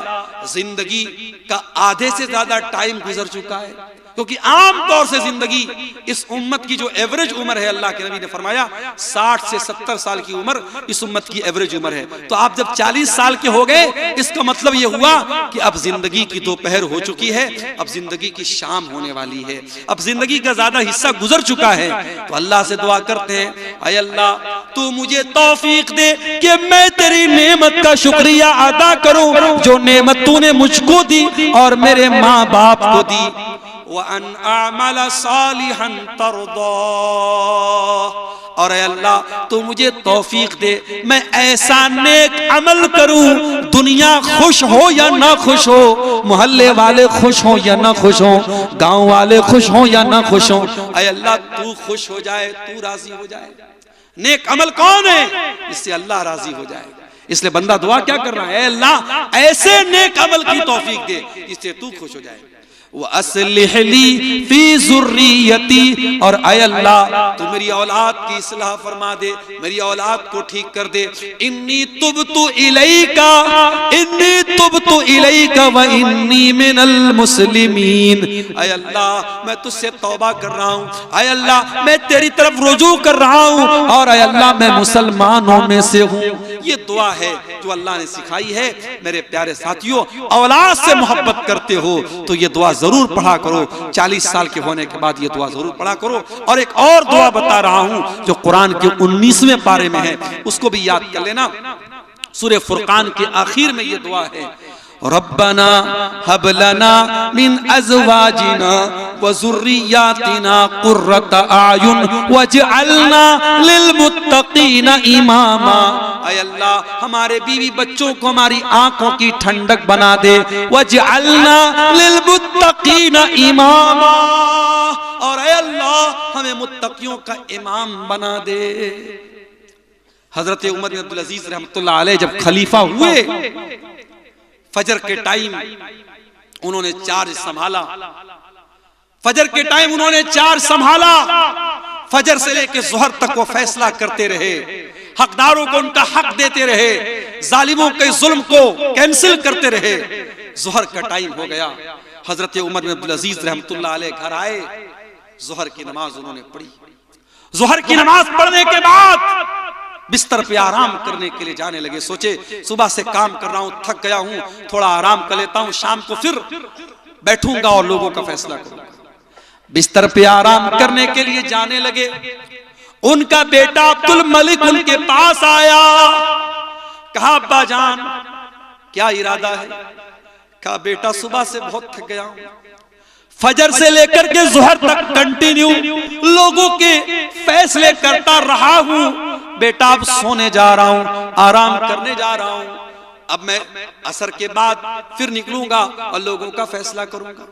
जिंदगी का आधे से ज्यादा टाइम गुजर चुका है, क्योंकि आम तौर से जिंदगी इस उम्मत की जो एवरेज उम्र है, अल्लाह के नबी ने फरमाया 60 से 70 साल की उम्र इस उम्मत की एवरेज उम्र है। तो आप जब 40 साल के हो गए, इसका मतलब यह हुआ कि अब जिंदगी की दोपहर हो चुकी है, अब जिंदगी की शाम होने वाली है, अब जिंदगी का ज्यादा हिस्सा गुजर चुका है। तो अल्लाह से दुआ करते हैं, ऐ अल्लाह, तू मुझे तौफीक दे कि मैं तेरी नेमत का शुक्रिया अदा करूं, जो नेमत तूने मुझको दी और मेरे माँ बाप को दी। वअन अअमल सालिहन तर्दा, और अल्लाह तू मुझे तौफीक दे मैं ऐसा नेक अमल करूं, दुनिया खुश हो या ना खुश हो, मोहल्ले वाले खुश हो या ना खुश हो, गांव वाले खुश हो या ना खुश हो, ऐ अल्लाह तू खुश हो जाए, तू राजी हो जाए। नेक अमल कौन है? इससे अल्लाह राजी हो जाए। इसलिए बंदा दुआ क्या कर रहा है? अल्लाह ऐसे नेक अमल की तौफीक दे जिससे तू खुश हो जाए। वो अस्लिह ली फी ज़ुर्रियती, और ऐ अल्लाह तू मेरी औलाद की इस्लाह फरमा दे, मेरी औलाद को ठीक कर दे। इन्नी तुबतु इलैका, इन्नी तुबतु इलैका व इन्नी मिनल मुस्लिमीन। ऐ अल्लाह मैं तुझसे तौबा कर रहा हूँ, ऐ अल्लाह मैं तेरी तरफ रुजू कर रहा हूँ, और ऐ अल्लाह मैं मुसलमानों में से हूँ। ये दुआ है जो अल्लाह ने सिखाई है। मेरे प्यारे साथियों, औलाद से मोहब्बत करते हो तो ये दुआ जरूर पढ़ा करो। 40 साल के होने के बाद ये दुआ जरूर पढ़ा करो। और एक और दुआ बता रहा हूं जो कुरान के 19वें पारे में है, उसको भी याद कर लेना। सूरह फुरकान के आखिर में ये दुआ है, रब्बना हब लना मिन अज़वाजिना व ज़ुर्रिय्यातिना कुर्रत आयुन वजअलना लिलमुत्तक़ीना इमामा। ऐ अल्लाह हमारे बीवी बच्चों को हमारी आंखों की ठंडक बना दे। वजअलना लिलमुत्तक़ीना इमामा, और ऐ अल्लाह हमें मुत्तकियों का इमाम बना दे। हजरत उमर बिन अब्दुल अजीज रहमतुल्लाह अलैह जब खलीफा हुए, फजर के टाइम उन्होंने चार्ज संभाला। फजर के टाइम उन्होंने चार्ज संभाला। फजर से लेकर ज़ोहर तक वो फैसला करते रहे, हकदारों को उनका हक देते रहे, जालिमों के जुल्म को कैंसिल करते रहे। ज़ोहर का टाइम हो गया, हजरत उमर बिन अब्दुल अजीज रहमतुल्लाह अलैह घर आए, ज़ोहर की नमाज उन्होंने पढ़ी। ज़ोहर की नमाज पढ़ने के बाद बिस्तर पे आराम करने के लिए जाने लगे। सोचे सुबह से काम कर रहा हूं, थक गया हूं, थोड़ा आराम कर लेता हूं, शाम को फिर बैठूंगा और लोगों का फैसला करूंगा। बिस्तर पे आराम करने के लिए जाने लगे। उनका बेटा अब्दुल मलिक उनके पास आया। कहा अब्बा जान क्या इरादा है? कहा बेटा सुबह से बहुत थक गया हूं, फजर से लेकर के ज़ोहर तक कंटिन्यू लोगों के फैसले करता रहा हूं। बेटा अब सोने जा रहा हूं, आराम करने जा रहा हूं। अब मैं असर के बाद फिर निकलूंगा और लोगों का फैसला करूंगा।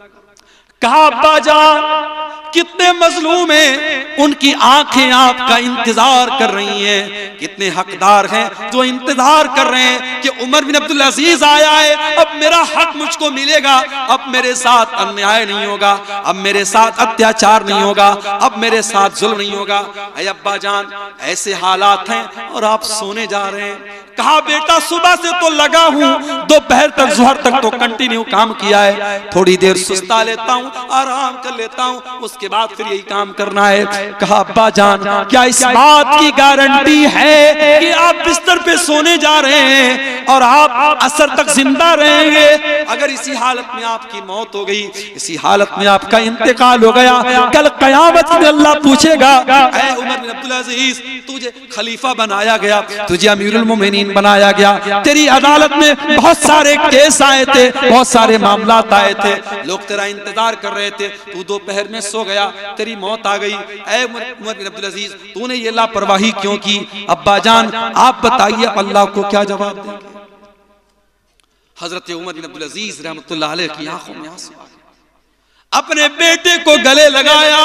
कहा अब्बा जान कितने मजलूम हैं, उनकी आंखें आपका इंतजार कर रही हैं। कितने हकदार हैं जो इंतजार कर रहे हैं कि उमर बिन अब्दुल अजीज आया है, अब मेरा हक मुझको मिलेगा, अब मेरे साथ अन्याय नहीं होगा, अब मेरे साथ अत्याचार नहीं होगा, अब मेरे साथ जुल्म नहीं होगा। अरे अब्बा जान ऐसे हालात हैं और आप सोने जा रहे हैं। कहा बेटा सुबह से तो लगा हूं, दोपहर तक जोहर तक तो कंटिन्यू काम किया है, थोड़ी देर सुस्ता लेता हूं, आराम कर लेता हूं, उसके बाद फिर यही काम करना है। कहा अब्बा जान क्या इस बात की गारंटी है कि आप बिस्तर पे सोने जा रहे हैं और आप असर तक जिंदा रहेंगे? अगर इसी हालत में आपकी मौत हो गई, इसी हालत में आपका इंतकाल हो गया, कल कयामत में अल्लाह पूछेगा ऐ उमर बिन अब्दुल अजीज तुझे खलीफा बनाया गया, तुझे अमीरुल मोमिनीन बनाया गया, तेरी अदालत में बहुत सारे केस आए थे, बहुत सारे मामलात आए थे, लोग तेरा इंतजार कर रहे थे, तू दोपहर में सो गया, तेरी मौत आ गई। ऐ उमर बिन अब्दुल अजीज तूने ये लापरवाही क्यों की? अब्बा जान आप बताइए अल्लाह को क्या जवाब देंगे? हजरत उमर बिन अब्दुल अजीज रहमतुल्लाह अलैह की आंखों में आंसू आ गए, अपने बेटे को गले लगाया,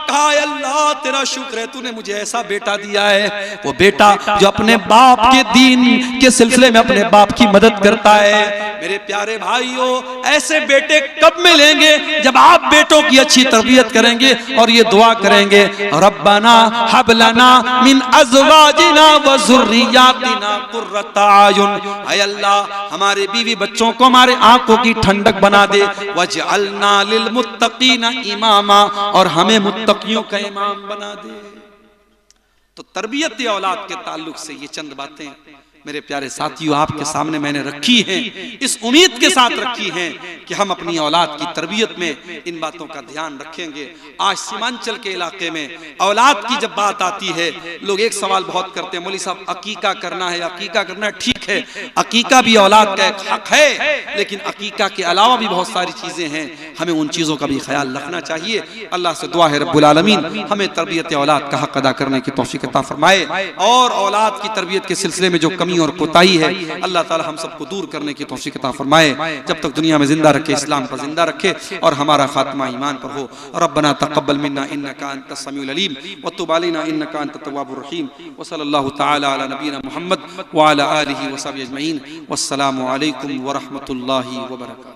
कहा अल्लाह तेरा शुक्र है तूने मुझे ऐसा बेटा दिया है, वो बेटा जो अपने बाप के दीन के सिलसिले में अपने बाप की मदद करता है। मेरे प्यारे भाइयों ऐसे बेटे कब मिलेंगे? जब आप बेटों की अच्छी तरबियत करेंगे और ये दुआ करेंगे रब्बना हब लना मिन अज़वाजिना व ज़ुर्रियातिना कुर्रता आयुन, ऐ अल्लाह हमारे बीवी बच्चों को हमारे आंखों की ठंडक बना दे, वजअलना लिल मुत्तकीना इमामा, और हमें मुत्तकियों का इमाम बना दे। तो तरबियत औलाद के ताल्लुक से ये चंद बातें मेरे प्यारे साथियों आपके सामने मैंने रखी हैं, इस उम्मीद के साथ रखी हैं कि हम अपनी औलाद की तरबियत में इन बातों का ध्यान रखेंगे। आज सीमांचल के इलाके में औलाद की जब बात आती है, लोग एक सवाल बहुत करते हैं, मौलवी साहब अकीका करना है, अकीका करना है, ठीक है अकीका भी औलाद का एक हक है, लेकिन अकीका के अलावा भी बहुत सारी चीजें हैं, हमें उन चीजों का भी ख्याल रखना चाहिए। अल्लाह से दुआ है रब्बुल आलमीन हमें तरबियत औलाद का हक अदा करने की तौफीक अता फरमाए, और औलाद की तरबियत के सिलसिले में जो कमी और कोताही है अल्लाह ताला हम सबको दूर करने की तौफीक अता फरमाए, जब तक दुनिया में जिंदा रखे इस्लाम पर जिंदा रखे और हमारा खात्मा ईमान पर हो। रब्बना तक़ब्बल मिन्ना इन्नका अंतस समीउल अलीम व तुब अलैना इन्नका अंतत तव्वाबुर रहीम व सल्लल्लाहु तआला अला नबीना मुहम्मद व अला आलिहि व सहबिहि अजमईन। वस्सलामु अलैकुम व रहमतुल्लाहि व बरकातुहू।